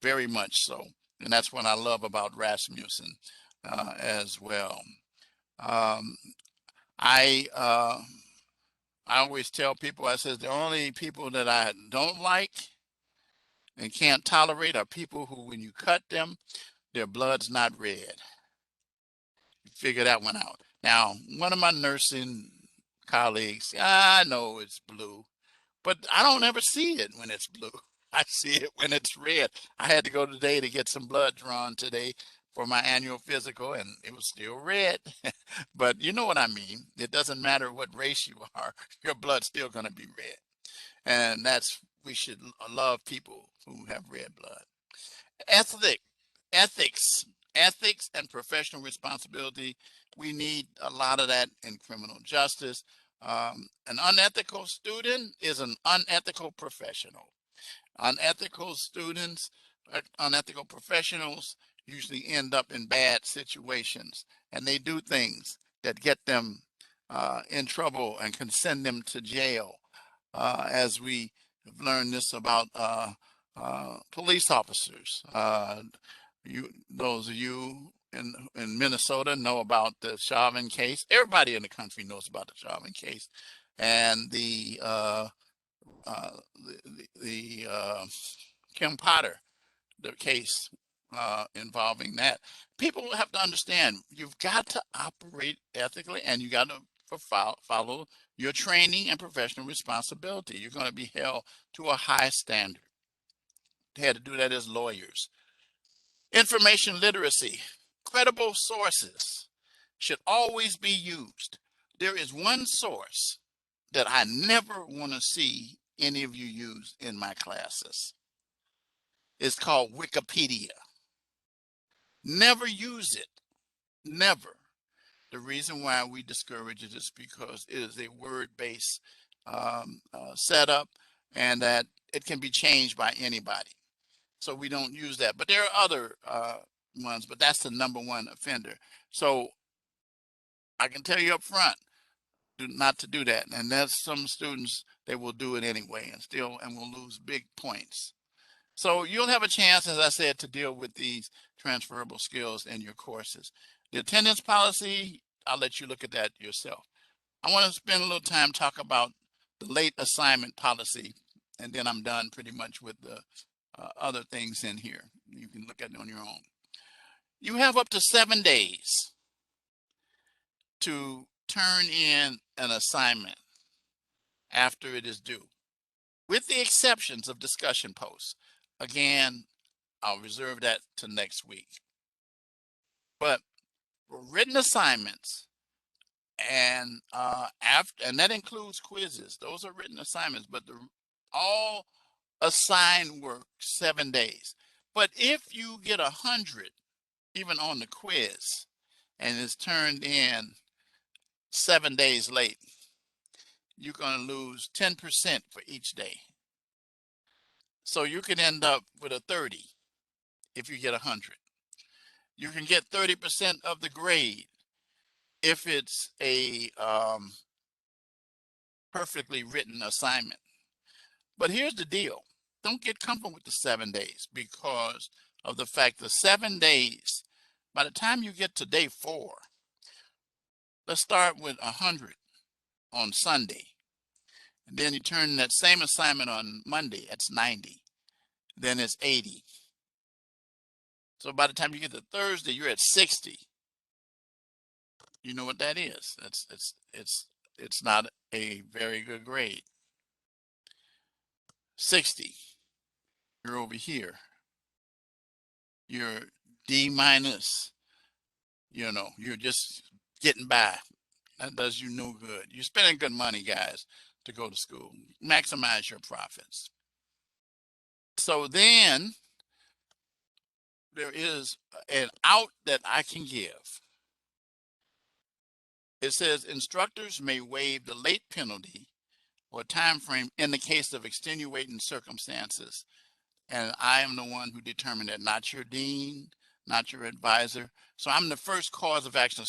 very much so. And that's what I love about Rasmussen as well. I I always tell people, I says the only people that I don't like and can't tolerate are people who, when you cut them, their blood's not red. You figure that one out. Now, one of my nursing colleagues, I know it's blue, but I don't ever see it when it's blue. I see it when it's red. I had to go today to get some blood drawn today for my annual physical, and it was still red. But you know what I mean. It doesn't matter what race you are, your blood's still going to be red. And we should love people who have red blood. Ethic, ethics, ethics and professional responsibility. We need a lot of that in criminal justice. An unethical student is an unethical professional. Unethical students, unethical professionals usually end up in bad situations, and they do things that get them in trouble and can send them to jail. As we have learned this about police officers. Those of you in Minnesota know about the Chauvin case. Everybody in the country knows about the Chauvin case, and the Kim Potter, the case involving that. People have to understand you've got to operate ethically, and you got to follow your training and professional responsibility. You're going to be held to a high standard. They had to do that as lawyers. Information literacy. Credible sources should always be used. There is one source that I never want to see any of you use in my classes. It's called Wikipedia. Never use it. Never. The reason why we discourage it is because it is a word-based setup, and that it can be changed by anybody. So we don't use that. But there are other ones, but that's the number one offender. So I can tell you up front, not to do that. And there's some students, they will do it anyway and will lose big points. So you'll have a chance, as I said, to deal with these transferable skills in your courses. The attendance policy, I'll let you look at that yourself. I want to spend a little time talk about the late assignment policy, and then I'm done pretty much with the other things in here. You can look at it on your own. You have up to 7 days to turn in an assignment after it is due, with the exceptions of discussion posts. Again, I'll reserve that to next week. But written assignments and that includes quizzes. Those are written assignments, but all assigned work 7 days. But if you get 100, even on the quiz, and it's turned in 7 days late, you're going to lose 10% for each day. So you can end up with a 30 if you get 100. You can get 30% of the grade if it's a perfectly written assignment. But here's the deal. Don't get comfortable with the 7 days, because of the fact that 7 days, by the time you get to day 4, let's start with 100 on Sunday. And then you turn that same assignment on Monday, that's 90. Then it's 80. So by the time you get to Thursday, you're at 60. You know what that is. It's not a very good grade. 60. You're over here. You're D minus. You're just getting by. That does you no good. You're spending good money, guys, to go to school. Maximize your profits. So then there is an out that I can give. It says instructors may waive the late penalty or time frame in the case of extenuating circumstances. And I am the one who determined that, not your dean, not your advisor. So I'm the first cause of action. A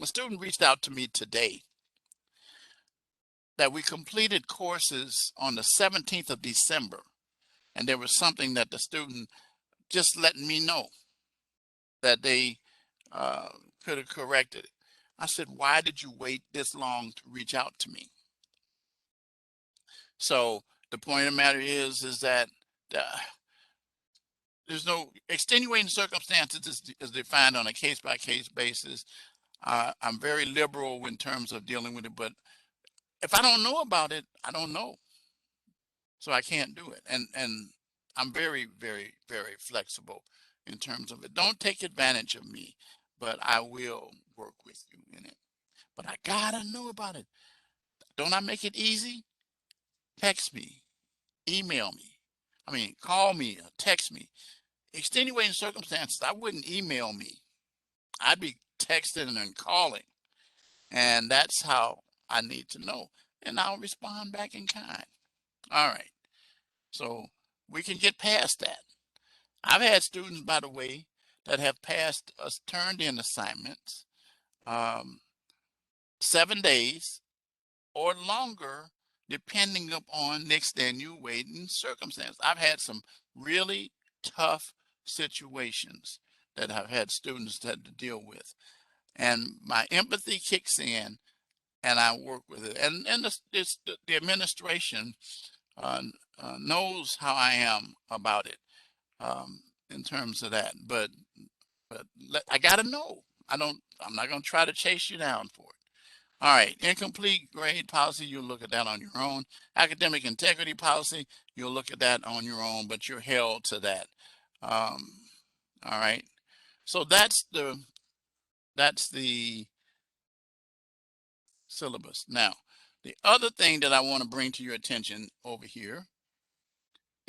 student reached out to me today that we completed courses on the 17th of December. And there was something that the student just let me know that they could have corrected it. I said, why did you wait this long to reach out to me? So the point of the matter is that there's no extenuating circumstances is defined on a case-by-case basis. I'm very liberal in terms of dealing with it, but if I don't know about it, I don't know. So I can't do it. And I'm very, very, very flexible in terms of it. Don't take advantage of me, but I will work with you in it. But I gotta know about it. Don't I make it easy? Text me, email me. I mean, call me, text me. Extenuating circumstances, I wouldn't email me. I'd be texting and calling. And that's how I need to know. And I'll respond back in kind. All right. So we can get past that. I've had students, by the way, that have passed us turned in assignments 7 days or longer, depending upon the extenuating circumstance. I've had some really tough situations that I've had students had to deal with. And my empathy kicks in and I work with it. And the administration knows how I am about it in terms of that. But I gotta know. I'm not gonna try to chase you down for it. All right, incomplete grade policy, you'll look at that on your own. Academic integrity policy, you'll look at that on your own, but you're held to that. All right, so that's the syllabus. Now, the other thing that I want to bring to your attention over here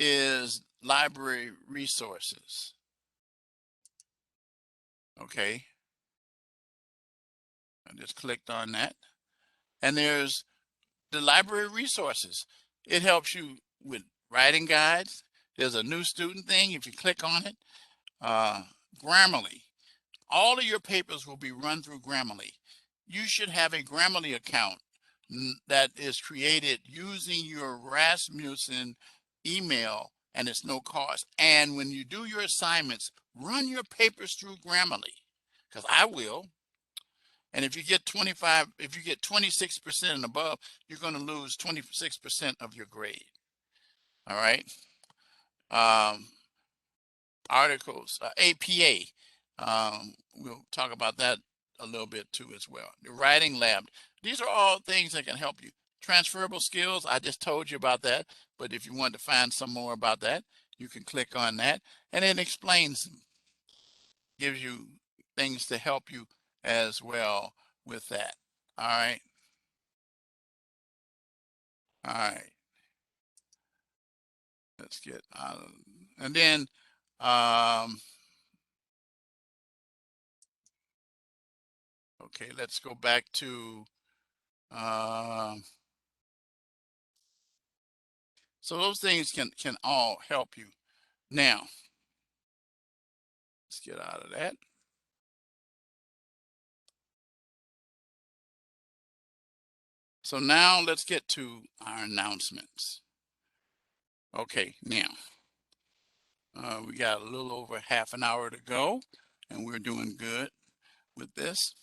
is library resources. Okay, I just clicked on that. And there's the library resources. It helps you with writing guides. There's a new student thing. If you click on it, Grammarly. All of your papers will be run through Grammarly. You should have a Grammarly account that is created using your Rasmussen email, and it's no cost. And when you do your assignments, run your papers through Grammarly, because I will. And if you get 26% and above, you're going to lose 26% of your grade. All right. Articles, APA. We'll talk about that a little bit too as well. The writing lab. These are all things that can help you. Transferable skills, I just told you about that. But if you want to find some more about that, you can click on that. And it explains, gives you things to help you as well with that. All right. All right. Let's get out of, and then okay, let's go back to so those things can all help you. Now, let's get out of that. So now let's get to our announcements. Okay, now we got a little over half an hour to go, and we're doing good with this.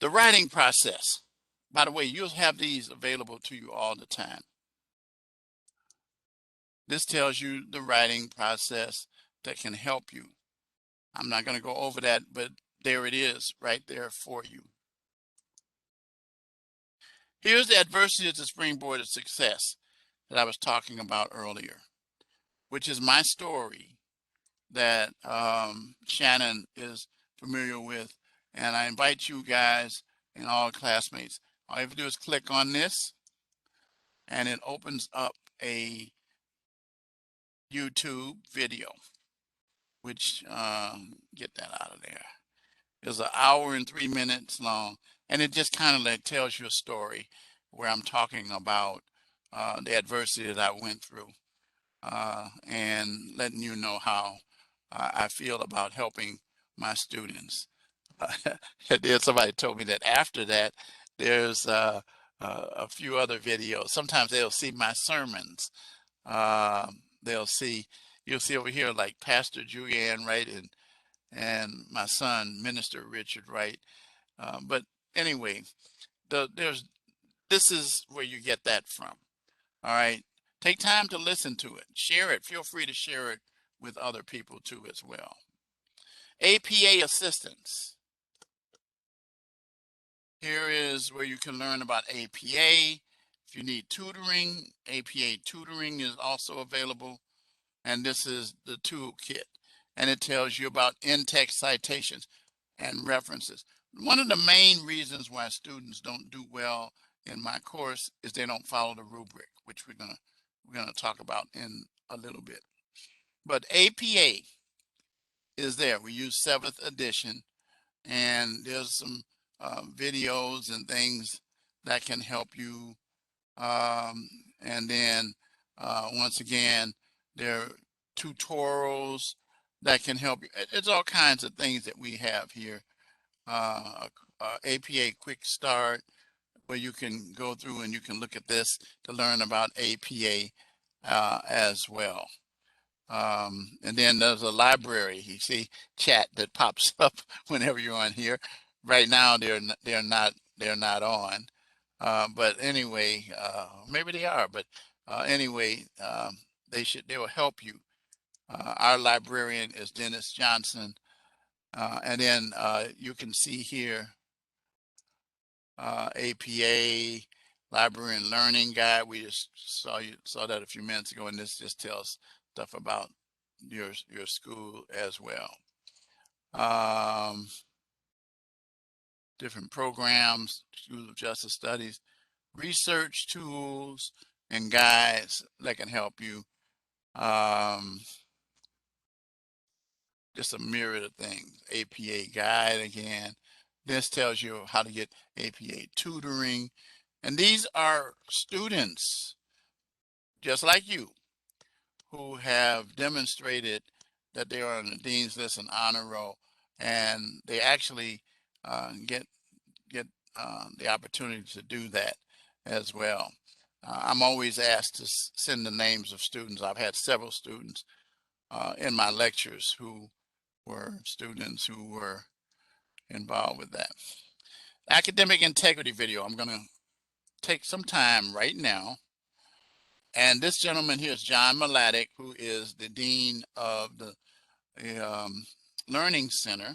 The writing process. By the way, you'll have these available to you all the time. This tells you the writing process that can help you. I'm not going to go over that, but there it is right there for you. Here's the adversity as a springboard of success that I was talking about earlier, which is my story that Shannon is familiar with. And I invite you guys and all classmates, all you have to do is click on this and it opens up a YouTube video, which get that out of there. It's an hour and 3 minutes long, and it just kind of like tells you a story where I'm talking about the adversity that I went through and letting you know how I feel about helping my students. There's somebody told me that after that, there's a few other videos. Sometimes they'll see my sermons. You'll see over here like Pastor Julianne Wright and my son, Minister Richard Wright. But anyway, this is where you get that from. All right. Take time to listen to it. Share it. Feel free to share it with other people too as well. APA assistance. Here is where you can learn about APA. If you need tutoring, APA tutoring is also available. And this is the toolkit. And it tells you about in-text citations and references. One of the main reasons why students don't do well in my course is they don't follow the rubric, which we're gonna talk about in a little bit. But APA is there. We use 7th edition, and there's some videos and things that can help you. And then once again, there are tutorials that can help you. It's all kinds of things that we have here. APA Quick Start, where you can go through and you can look at this to learn about APA as well. And then there's a library. You see chat that pops up whenever you're on here. Right now they're not on. But anyway, maybe they are. But anyway, they will help you. Our librarian is Dennis Johnson, and then you can see here APA Library and Learning Guide. We just saw that a few minutes ago, and this just tells stuff about your school as well. Different programs, School of Justice Studies, research tools and guides that can help you. Just a myriad of things. APA guide again. This tells you how to get APA tutoring. And these are students, just like you, who have demonstrated that they are on the Dean's List and Honor Roll, and they actually get the opportunity to do that as well. I'm always asked to send the names of students. I've had several students in my lectures who were students who were involved with that. Academic integrity video. I'm going to take some time right now. And this gentleman here is John Malatic, who is the Dean of the Learning Center.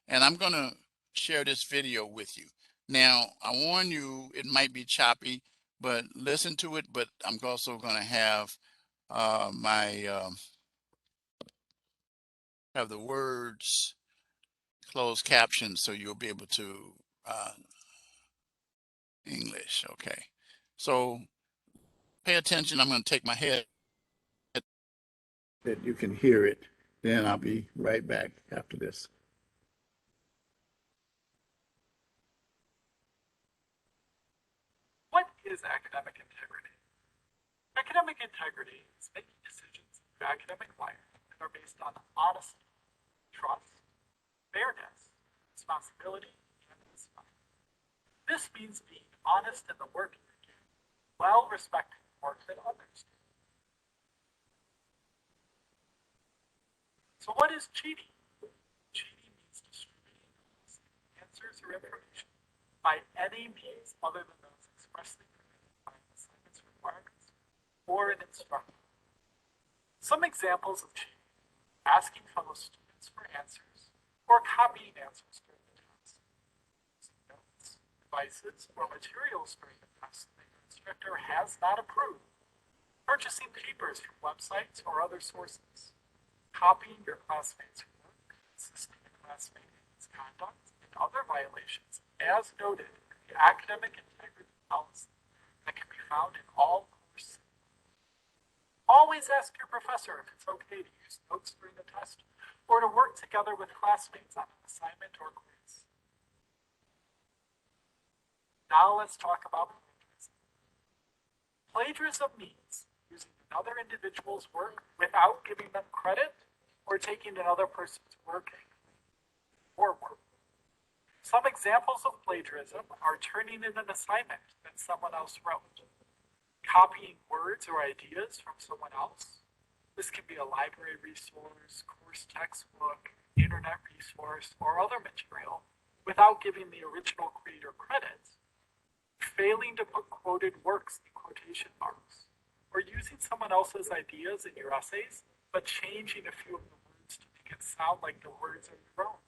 And I'm going to share this video with you. Now, I warn you, it might be choppy, but listen to it. But I'm also going to have have the words closed captions, so you'll be able to English. Okay. So pay attention. I'm going to take my head that you can hear it. Then I'll be right back after this. What is academic integrity? Academic integrity is making decisions in your academic life that are based on honesty, trust, fairness, responsibility, and respect. This means being honest in the work you do, while respecting the work that others do. So what is cheating? Cheating means distributing answers or information by any means other than those expressly permitted by an assignment's requirements or an instructor. Some examples of cheating: asking fellow students for answers or copying answers during the test, using notes, devices, or materials during the test that your instructor has not approved, purchasing papers from websites or other sources, copying your classmates' work, assisting a classmate in misconduct, and other violations as noted in the academic integrity policy that can be found in all courses. Always ask your professor if it's okay to use notes during the test or to work together with classmates on an assignment or quiz. Now let's talk about plagiarism. Plagiarism means using another individual's work without giving them credit or taking another person's work or work. Some examples of plagiarism are turning in an assignment that someone else wrote, copying words or ideas from someone else. This can be a library resource, course textbook, internet resource, or other material, without giving the original creator credit, failing to put quoted works in quotation marks, or using someone else's ideas in your essays, but changing a few of the words to make it sound like the words are your own.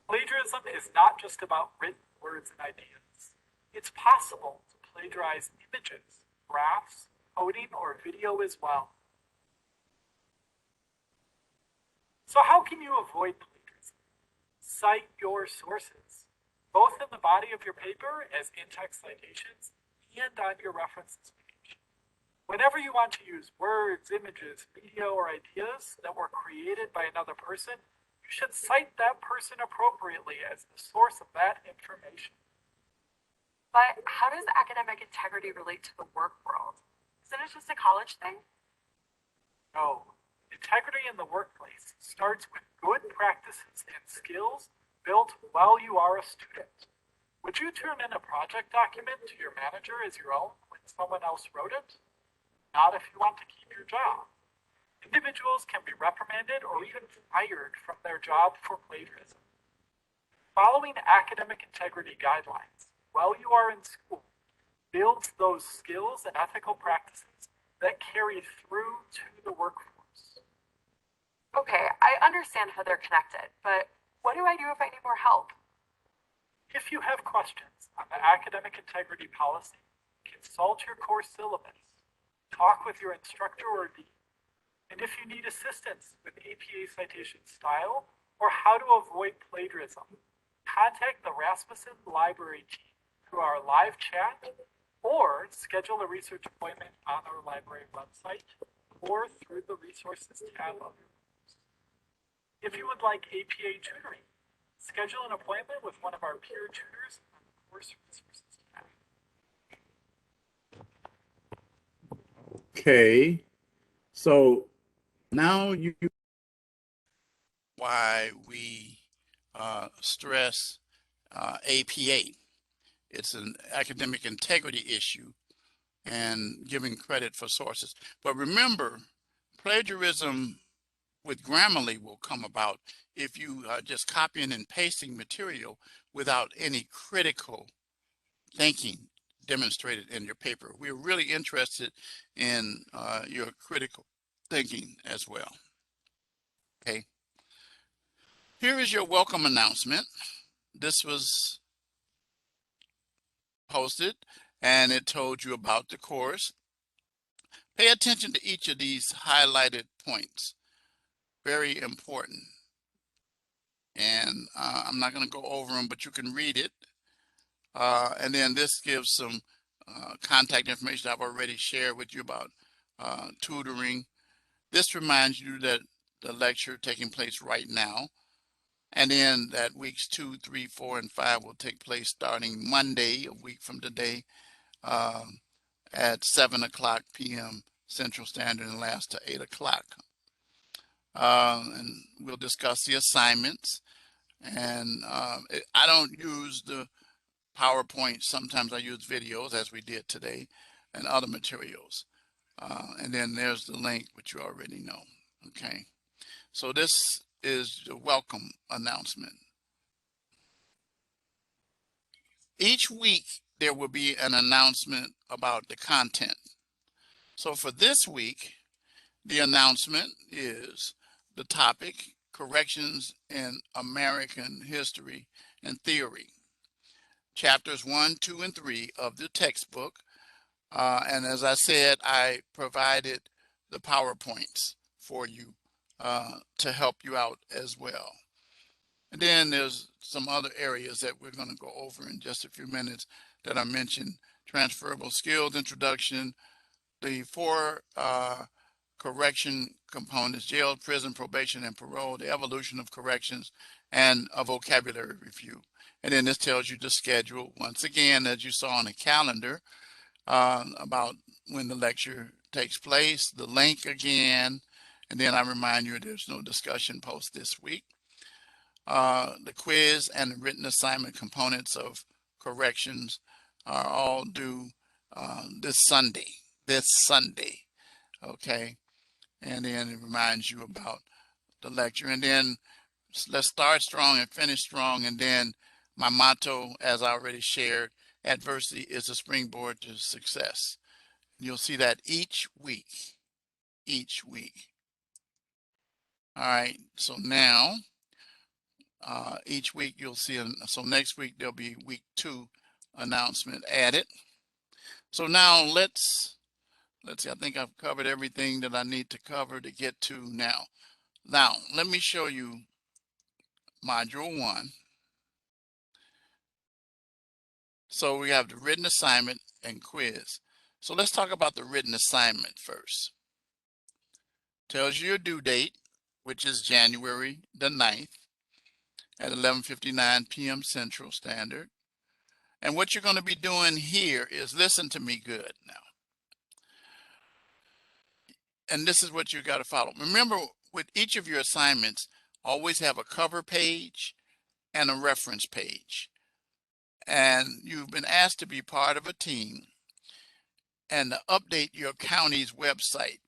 Plagiarism is not just about written words and ideas. It's possible to plagiarize images, graphs, coding, or video as well. So how can you avoid plagiarism? Cite your sources, both in the body of your paper as in-text citations and on your references page. Whenever you want to use words, images, video, or ideas that were created by another person, you should cite that person appropriately as the source of that information. But how does academic integrity relate to the work world? Isn't it just a college thing? No. Integrity in the workplace starts with good practices and skills built while you are a student. Would you turn in a project document to your manager as your own when someone else wrote it? Not if you want to keep your job. Individuals can be reprimanded or even fired from their job for plagiarism. Following academic integrity guidelines while you are in school builds those skills and ethical practices that carry through to the workforce. Okay, I understand how they're connected, but what do I do if I need more help? If you have questions on the academic integrity policy, consult your course syllabus, talk with your instructor or dean, and if you need assistance with APA citation style or how to avoid plagiarism, contact the Rasmussen library team through our live chat or schedule a research appointment on our library website or through the resources tab of your course. If you would like APA tutoring, schedule an appointment with one of our peer tutors on the course resources tab. Okay, so now you why we stress APA. It's an academic integrity issue and giving credit for sources. But remember, plagiarism with Grammarly will come about if you are just copying and pasting material without any critical thinking demonstrated in your paper. We're really interested in your critical thinking as well. Okay. Here is your welcome announcement. This was posted and it told you about the course. Pay attention to each of these highlighted points. Very important. And I'm not going to go over them, but you can read it. And then this gives some contact information I've already shared with you about tutoring. This reminds you that the lecture taking place right now, and then that weeks 2, 3, 4, and 5 will take place starting Monday, a week from today, at 7:00 p.m. Central Standard and last to 8 o'clock. And we'll discuss the assignments. And I don't use the PowerPoint. Sometimes I use videos, as we did today, and other materials. And then there's the link, which you already know. Okay. So this is the welcome announcement. Each week, there will be an announcement about the content. So for this week, the announcement is the topic, corrections in American history and theory. Chapters 1, 2, and 3 of the textbook. And as I said, I provided the PowerPoints for you to help you out as well. And then there's some other areas that we're going to go over in just a few minutes that I mentioned: transferable skills introduction, the 4 correction components: jail, prison, probation, and parole, the evolution of corrections, and a vocabulary review. And then this tells you the schedule, once again, as you saw on the calendar, about when the lecture takes place, the link again, and then I remind you there's no discussion post this week. The quiz and the written assignment components of corrections are all due this Sunday, okay? And then it reminds you about the lecture. And then let's start strong and finish strong. And then My motto, as I already shared, adversity is a springboard to success. You'll see that each week, each week. All right, so now, each week you'll see, so next week there'll be week 2 announcement added. So now let's see, I think I've covered everything that I need to cover to get to now. Now, let me show you module 1. So we have the written assignment and quiz. So let's talk about the written assignment first. Tells you your due date, which is January the 9th at 11:59 p.m. Central Standard. And what you're going to be doing here is, listen to me good now. And this is what you got to follow. Remember, with each of your assignments, always have a cover page and a reference page. And you've been asked to be part of a team and to update your county's website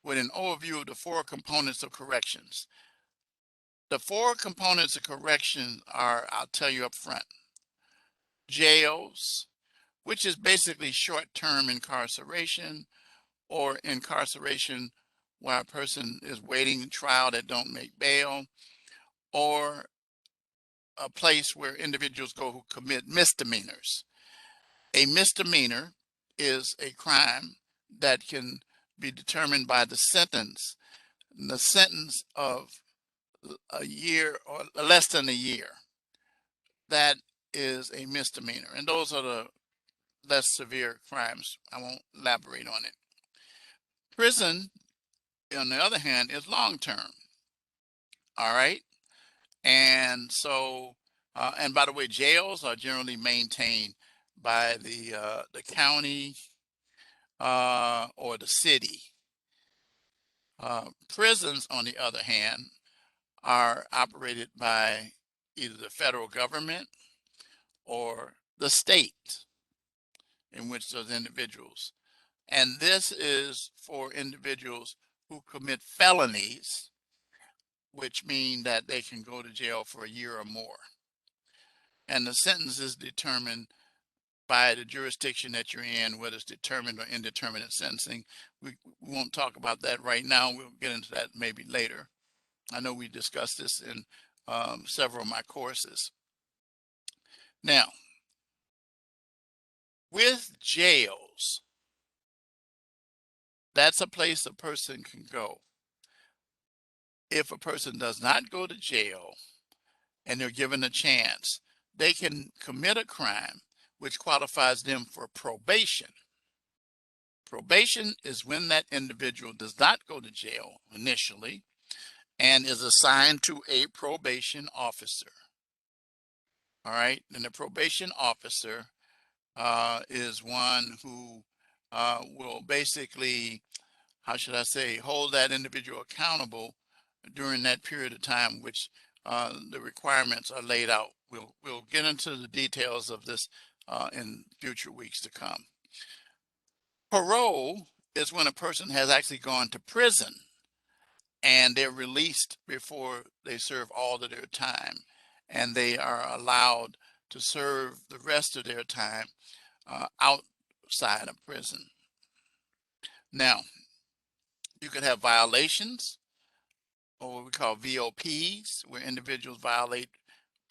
with an overview of the 4 components of corrections. The 4 components of correction are, I'll tell you up front, jails, which is basically short-term incarceration or incarceration while a person is waiting trial that don't make bail, or a place where individuals go who commit misdemeanors. A misdemeanor is a crime that can be determined by the sentence of a year or less than a year. That is a misdemeanor, and those are the less severe crimes. I won't elaborate on it. Prison, on the other hand, is long term. All right, and so, and by the way, jails are generally maintained by the county or the city. Prisons, on the other hand, are operated by either the federal government or the state in which those individuals. And this is for individuals who commit felonies, which mean that they can go to jail for a year or more. And the sentence is determined by the jurisdiction that you're in, whether it's determined or indeterminate sentencing. We won't talk about that right now. We'll get into that maybe later. I know we discussed this in several of my courses. Now, with jails, that's a place a person can go. If a person does not go to jail and they're given a chance, they can commit a crime which qualifies them for probation. Probation is when that individual does not go to jail initially and is assigned to a probation officer. All right, and the probation officer is one who will basically, how should I say, hold that individual accountable during that period of time which the requirements are laid out. We'll get into the details of this in future weeks to come. Parole is when a person has actually gone to prison and they're released before they serve all of their time, and they are allowed to serve the rest of their time outside of prison. Now, you could have violations, or what we call VOPs, where individuals violate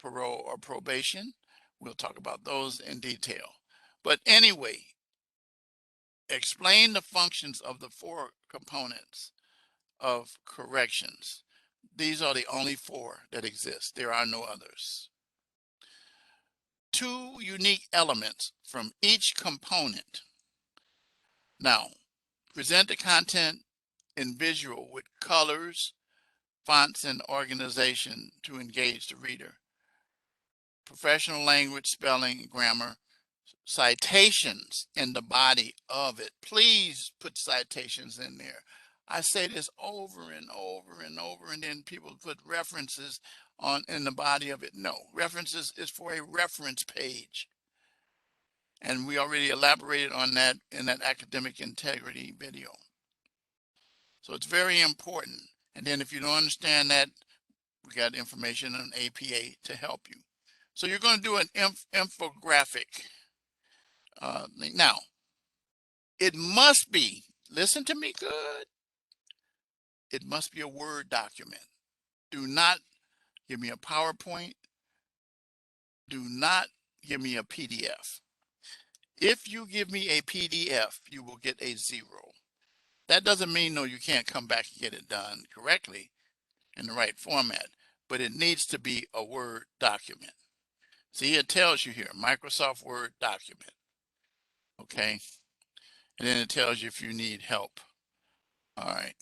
parole or probation. We'll talk about those in detail. But anyway, explain the functions of the 4 components of corrections. These are the only 4 that exist. There are no others. 2 unique elements from each component. Now, present the content in visual with colors, fonts, and organization to engage the reader. Professional language, spelling, grammar, citations in the body of it. Please put citations in there. I say this over and over and over, and then people put references in the body of it. No, references is for a reference page. And we already elaborated on that in that academic integrity video. So it's very important. And then if you don't understand that, we got information on APA to help you. So you're going to do an infographic. Now, it must be, listen to me good, it must be a Word document. Do not give me a PowerPoint. Do not give me a PDF. If you give me a PDF, you will get a 0. That doesn't mean, no, you can't come back and get it done correctly in the right format, but it needs to be a Word document. See, it tells you here, Microsoft Word document. Okay. And then it tells you if you need help. All right.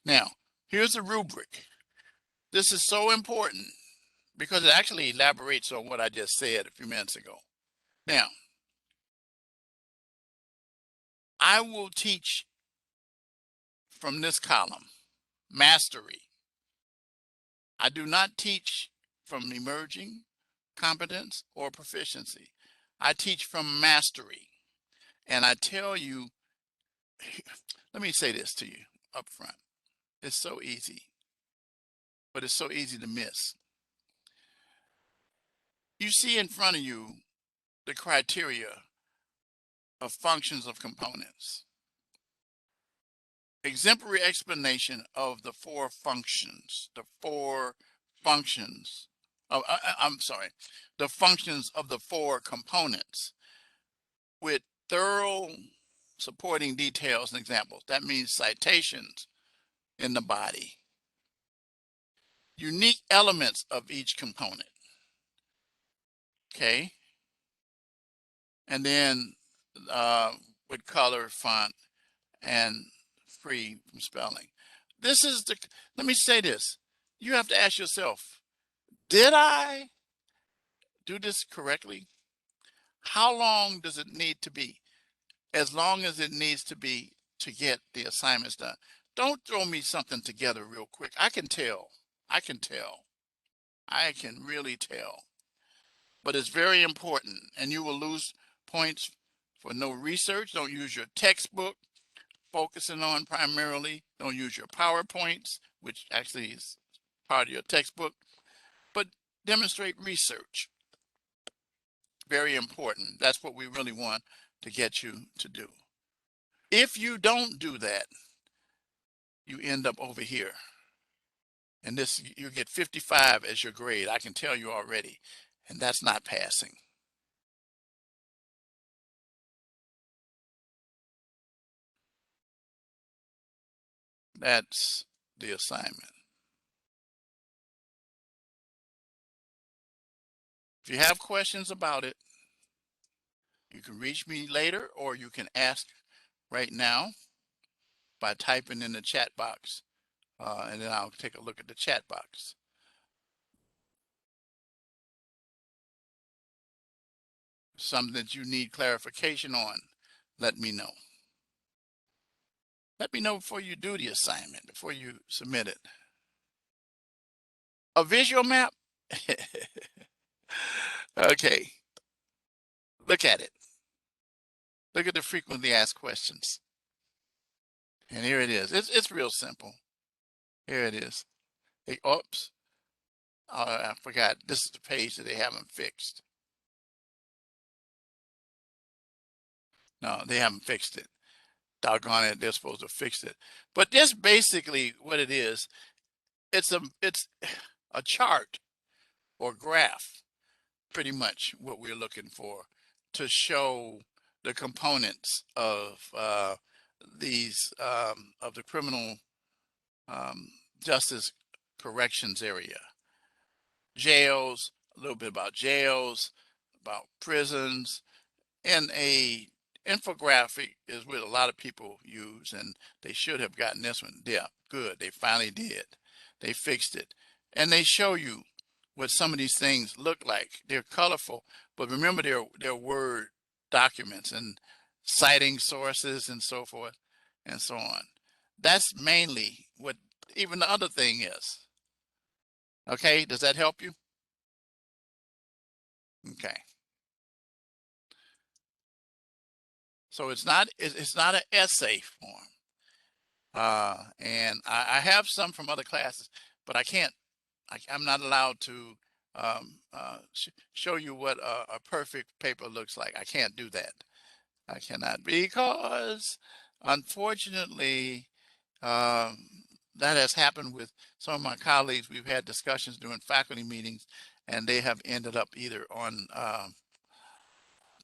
Now, here's the rubric. This is so important because it actually elaborates on what I just said a few minutes ago. Now, I will teach from this column, mastery. I do not teach from emerging, competence, or proficiency. I teach from mastery. And I tell you, let me say this to you up front. It's so easy, but it's so easy to miss. You see in front of you the criteria of functions of components. Exemplary explanation of the 4 functions, the 4 functions of, I'm sorry, the functions of the 4 components with thorough supporting details and examples. That means citations in the body. Unique elements of each component. Okay. And then with color, font, and free from spelling. This is the, let me say this. You have to ask yourself, did I do this correctly? How long does it need to be? As long as it needs to be to get the assignments done. Don't throw me something together real quick. I can tell. I can tell. I can really tell. But it's very important, and you will lose points for no research. Don't use your textbook, focusing on primarily. Don't use your PowerPoints, which actually is part of your textbook, but demonstrate research. Very important. That's what we really want to get you to do. If you don't do that, you end up over here. And this, you get 55 as your grade. I can tell you already. And that's not passing. That's the assignment. If you have questions about it, you can reach me later, or you can ask right now by typing in the chat box, and then I'll take a look at the chat box. Something that you need clarification on, let me know. Let me know before you do the assignment, before you submit it. A visual map? Okay. Look at it. Look at the frequently asked questions. And here it is. It's real simple. Here it is. Oops. I forgot. This is the page that they haven't fixed. No, they haven't fixed it. Doggone it, they're supposed to fix it. But this basically what it is. It's a chart or graph, pretty much what we're looking for to show the components of these of the criminal justice corrections area. Jails, a little bit about jails, about prisons, and a infographic is what a lot of people use, and they should have gotten this one. Yeah, good. They finally did. They fixed it. And they show you what some of these things look like. They're colorful, but remember they're Word documents and citing sources and so forth and so on. That's mainly what even the other thing is. Okay, does that help you? Okay. So it's not an essay form. And I have some from other classes, but I'm not allowed to show you what a perfect paper looks like. I can't do that. I cannot, because unfortunately, um, that has happened with some of my colleagues. We've had discussions during faculty meetings, and they have ended up either on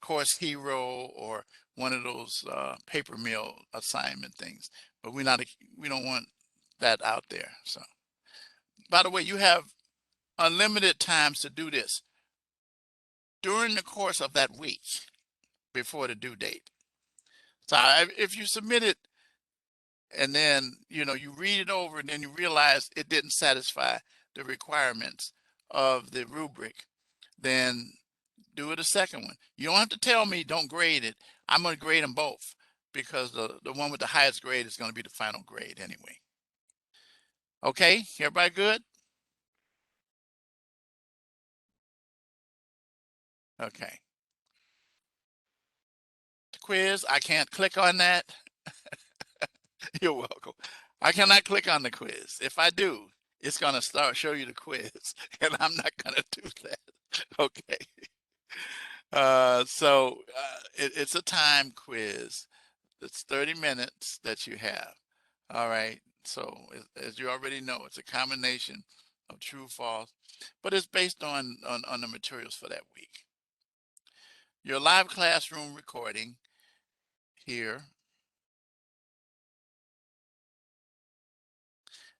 Course Hero or one of those paper mill assignment things. But we don't want that out there. So, by the way, you have unlimited times to do this during the course of that week before the due date. So if you submit it and then you read it over and then you realize it didn't satisfy the requirements of the rubric, then do it a second one. You don't have to tell me don't grade it. I'm going to grade them both, because the one with the highest grade is going to be the final grade anyway. Okay, everybody good? Okay. The quiz, I can't click on that. You're welcome. I cannot click on the quiz. If I do, it's going to show you the quiz, and I'm not going to do that. Okay. It's a time quiz. It's 30 minutes that you have. All right. So as you already know, it's a combination of true, false, but it's based on the materials for that week. Your live classroom recording here.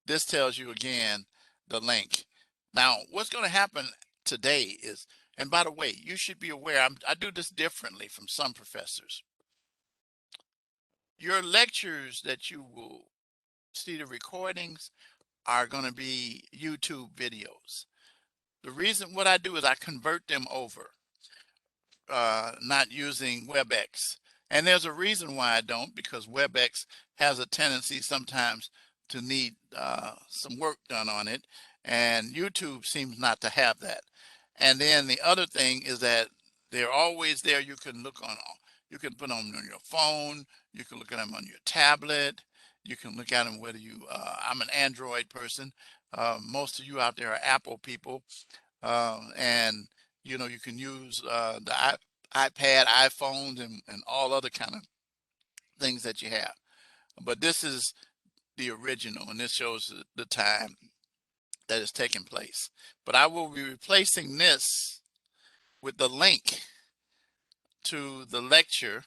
This tells you again the link. Now, what's going to happen today is, and by the way, you should be aware, I do this differently from some professors. Your lectures that you will see, the recordings, are going to be YouTube videos. The reason what I do is I convert them over, not using WebEx. And there's a reason why I don't, because WebEx has a tendency sometimes to need some work done on it, and YouTube seems not to have that. And then the other thing is that they're always there. You can look on, you can put them on your phone, you can look at them on your tablet, you can look at them whether I'm an Android person. Most of you out there are Apple people, and you can use the iPad, iPhones, and all other kind of things that you have. But this is the original, and this shows the time that is taking place. But I will be replacing this with the link to the lecture,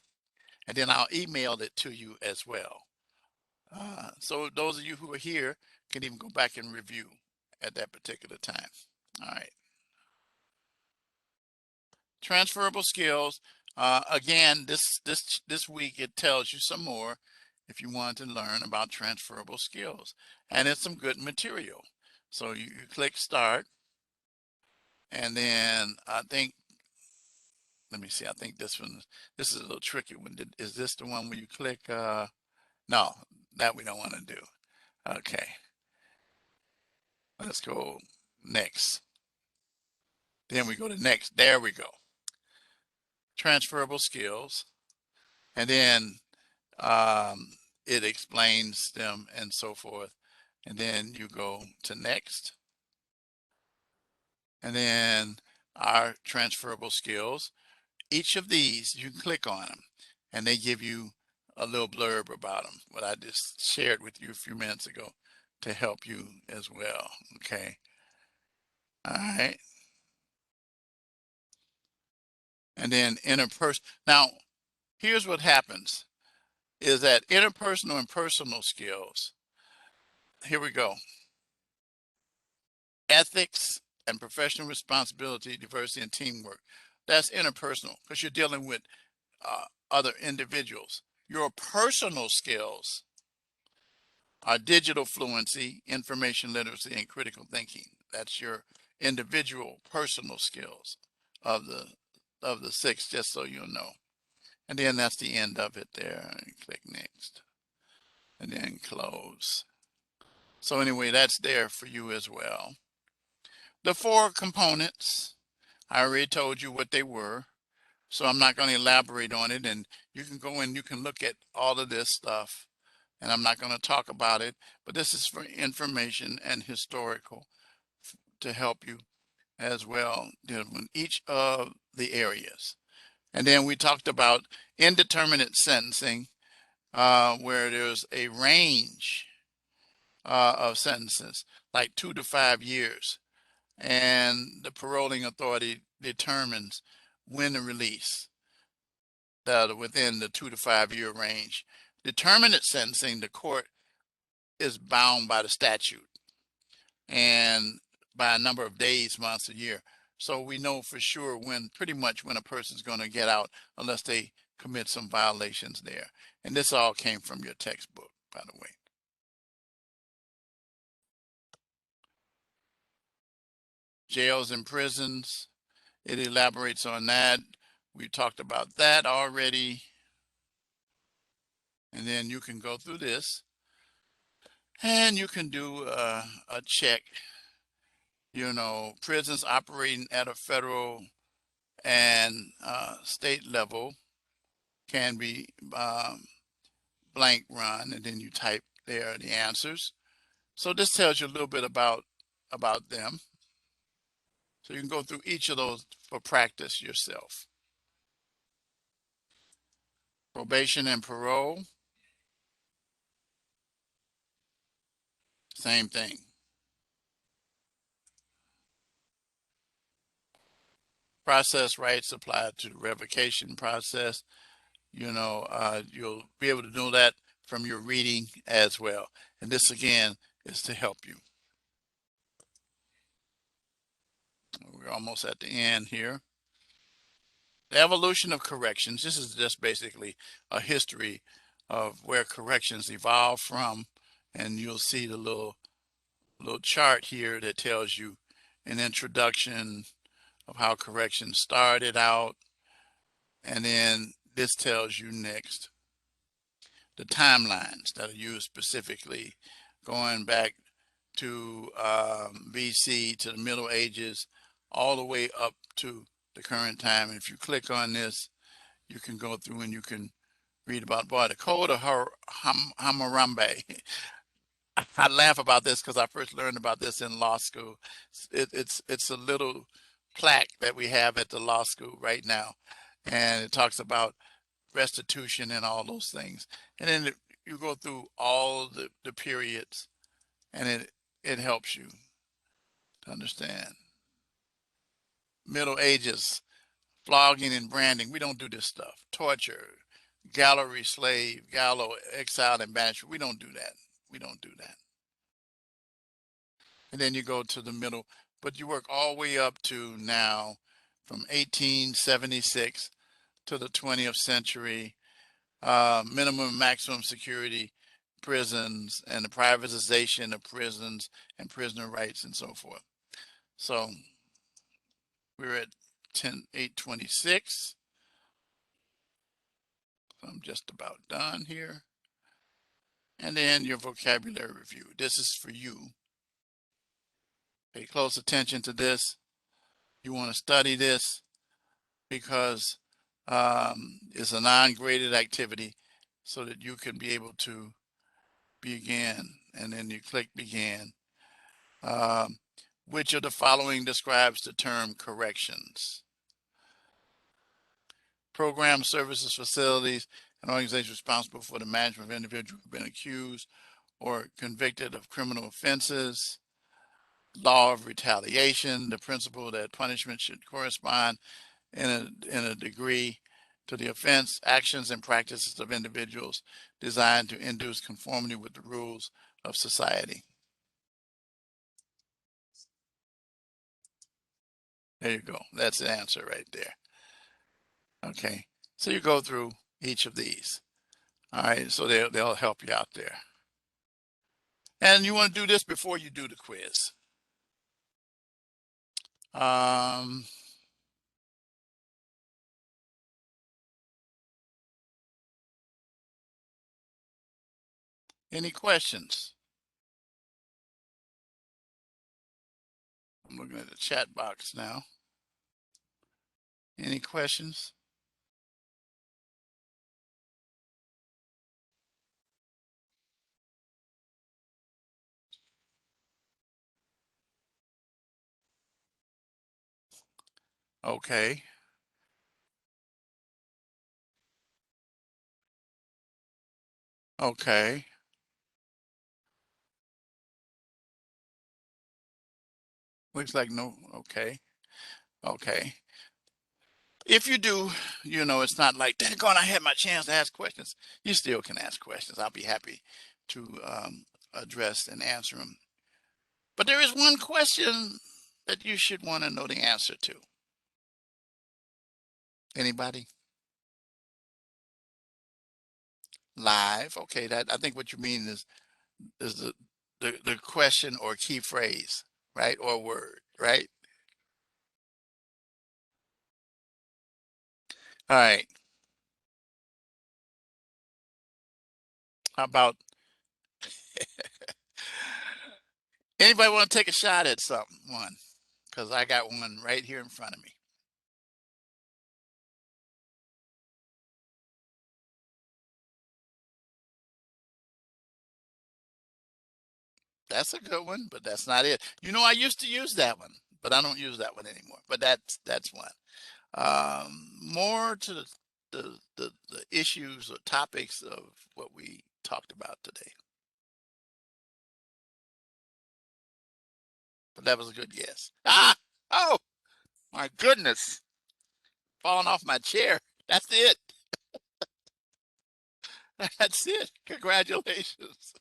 and then I'll email it to you as well. So those of you who are here can even go back and review at that particular time. All right. Transferable skills. Again, this week it tells you some more if you want to learn about transferable skills, and it's some good material. So you click start, and then I think, let me see, I think this is a little tricky one. Is this the one where you click? No, that we don't want to do. Okay, let's go next. Then we go to next. There we go. Transferable skills, and then it explains them and so forth. And then you go to next. And then our transferable skills. Each of these, you can click on them and they give you a little blurb about them, what I just shared with you a few minutes ago to help you as well. Okay. All right. And then interpersonal. Now, here's what happens is that interpersonal and personal skills. Here we go. Ethics and professional responsibility, diversity, and teamwork. That's interpersonal because you're dealing with other individuals. Your personal skills are digital fluency, information literacy, and critical thinking. That's your individual personal skills of the six, just so you know. And then that's the end of it there. Click next. And then close. So anyway, that's there for you as well. The 4 components, I already told you what they were, so I'm not going to elaborate on it, and you can go and you can look at all of this stuff, and I'm not going to talk about it, but this is for information and historical to help you as well, dealing with each of the areas. And then we talked about indeterminate sentencing, where there's a range of sentences, like 2 to 5 years. And the paroling authority determines when to release that are within the 2 to 5 year range. Determinate sentencing, the court is bound by the statute and by a number of days, months, a year. So we know for sure when, pretty much when a person's going to get out unless they commit some violations there. And this all came from your textbook, by the way. Jails and prisons, it elaborates on that. We talked about that already. And then you can go through this and you can do a check. You know, prisons operating at a federal and state level can be blank run, and then you type there the answers. So this tells you a little bit about them. So you can go through each of those for practice yourself. Probation and parole, same thing. Process rights apply to the revocation process. You know, you'll be able to know that from your reading as well. And this again is to help you. We're almost at the end here. The evolution of corrections. This is just basically a history of where corrections evolved from. And you'll see the little chart here that tells you an introduction of how corrections started out. And then this tells you next the timelines that are used specifically going back to BC to the Middle Ages, all the way up to the current time. And if you click on this, you can go through and you can read about, boy, the Code of Hammurabi. I laugh about this because I first learned about this in law school. It's a little plaque that we have at the law school right now, and it talks about restitution and all those things. And then you go through all the periods, and it helps you to understand. Middle Ages, flogging and branding. We don't do this stuff. Torture, gallery slave, gallows, exile and banishment. We don't do that. We don't do that. And then you go to the middle, but you work all the way up to now, from 1876 to the 20th century, minimum and maximum security prisons and the privatization of prisons and prisoner rights and so forth. So we're at 826. So I'm just about done here. And then your vocabulary review. This is for you. Pay close attention to this. You want to study this because it's a non-graded activity so that you can be able to begin. And then you click begin. Which of the following describes the term corrections? Program services, facilities, and organizations responsible for the management of individuals who have been accused or convicted of criminal offenses. Law of retaliation, the principle that punishment should correspond in a degree to the offense. Actions and practices of individuals designed to induce conformity with the rules of society. There you go. That's the answer right there. Okay, so you go through each of these. All right, so they'll help you out there. And you want to do this before you do the quiz. Any questions? I'm looking at the chat box now. Any questions? Okay. Okay. Looks like no. Okay. Okay. If you do, it's not like, dang on, I had my chance to ask questions. You still can ask questions. I'll be happy to address and answer them. But there is one question that you should want to know the answer to. Anybody? Live. Okay, that I think what you mean is the question or key phrase, right? Or word, right? All right. How about anybody want to take a shot at something? One, because I got one right here in front of me. That's a good one, but that's not it. I used to use that one, but I don't use that one anymore. But that's one. More to the issues or topics of what we talked about today. But that was a good guess. Ah! Oh, my goodness. Falling off my chair. That's it. That's it. Congratulations.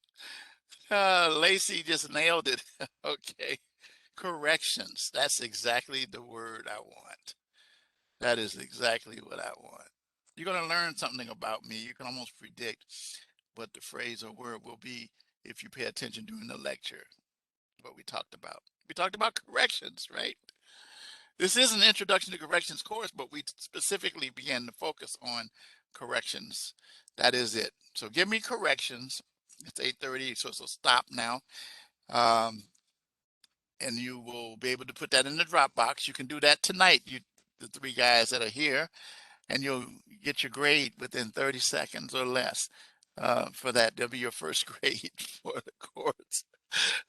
Lacey just nailed it. Okay. Corrections. That's exactly the word I want. That is exactly what I want. You're going to learn something about me. You can almost predict what the phrase or word will be if you pay attention during the lecture. What we talked about. We talked about corrections, right? This is an introduction to corrections course, but we specifically began to focus on corrections. That is it. So give me corrections. It's 8:30, so stop now. Um, and you will be able to put that in the Dropbox. You can do that tonight, the three guys that are here, and you'll get your grade within 30 seconds or less for that. That'll be your first grade for the course.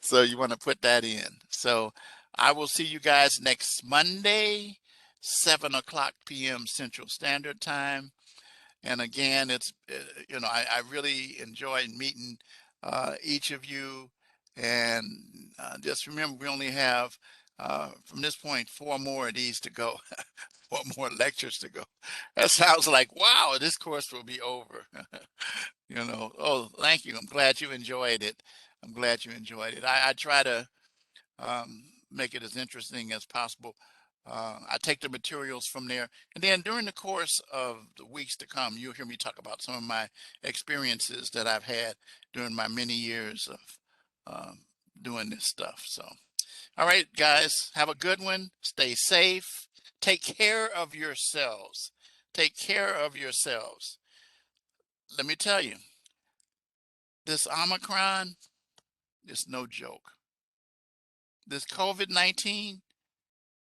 So you want to put that in. So I will see you guys next Monday, 7 o'clock p.m. Central Standard Time. And again, I really enjoyed meeting each of you. And just remember, we only have, from this point, 4 more of these to go, 4 more lectures to go. That sounds like, wow, this course will be over. Oh, thank you. I'm glad you enjoyed it. I'm glad you enjoyed it. I try to make it as interesting as possible. I take the materials from there, and then during the course of the weeks to come, you'll hear me talk about some of my experiences that I've had during my many years of doing this stuff. So, all right, guys, have a good one. Stay safe. Take care of yourselves. Take care of yourselves. Let me tell you, this Omicron is no joke. This COVID-19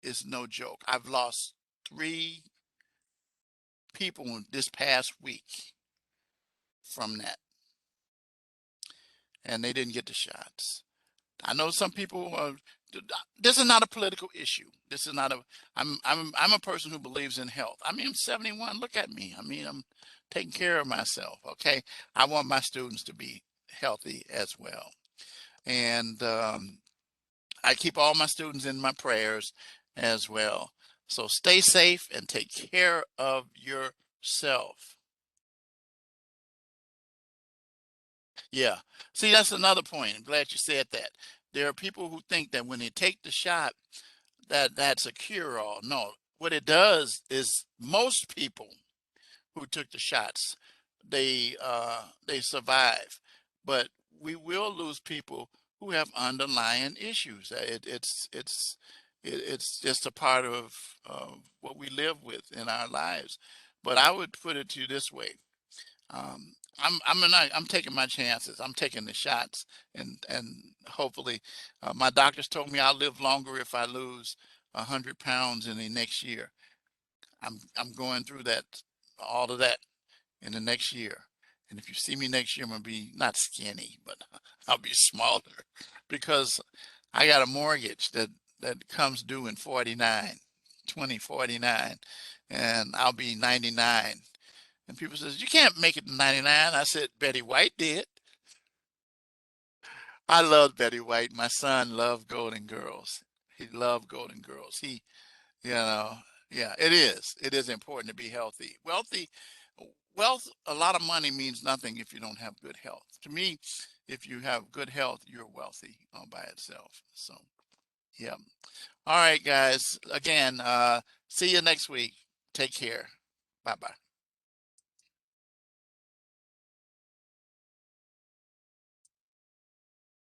is no joke. I've lost 3 people this past week from that, and they didn't get the shots. I know some people are. This is not a political issue. This is not a. I'm a person who believes in health. I mean, I'm 71. Look at me. I mean, I'm taking care of myself. Okay, I want my students to be healthy as well, and I keep all my students in my prayers as well. So stay safe and take care of yourself. Yeah. See, that's another point. I'm glad you said that. There are people who think that when they take the shot, that's a cure-all. No, what it does is most people who took the shots, they survive. But we will lose people who have underlying issues. It's just a part of what we live with in our lives. But I would put it to you this way. I'm taking my chances. I'm taking the shots, and hopefully, my doctors told me I'll live longer if I lose 100 pounds in the next year. I'm going through that, all of that in the next year. And if you see me next year, I'm gonna be not skinny, but I'll be smaller because I got a mortgage that comes due in 49. 2049, and I'll be 99. And people says, you can't make it to 99. I said, Betty White did. I love Betty White. My son loved Golden Girls. He loved Golden Girls. You know, yeah, it is. It is important to be healthy. Wealth, a lot of money means nothing if you don't have good health. To me, if you have good health, you're wealthy all by itself. So, yeah. All right, guys. Again, see you next week. Take care. Bye-bye.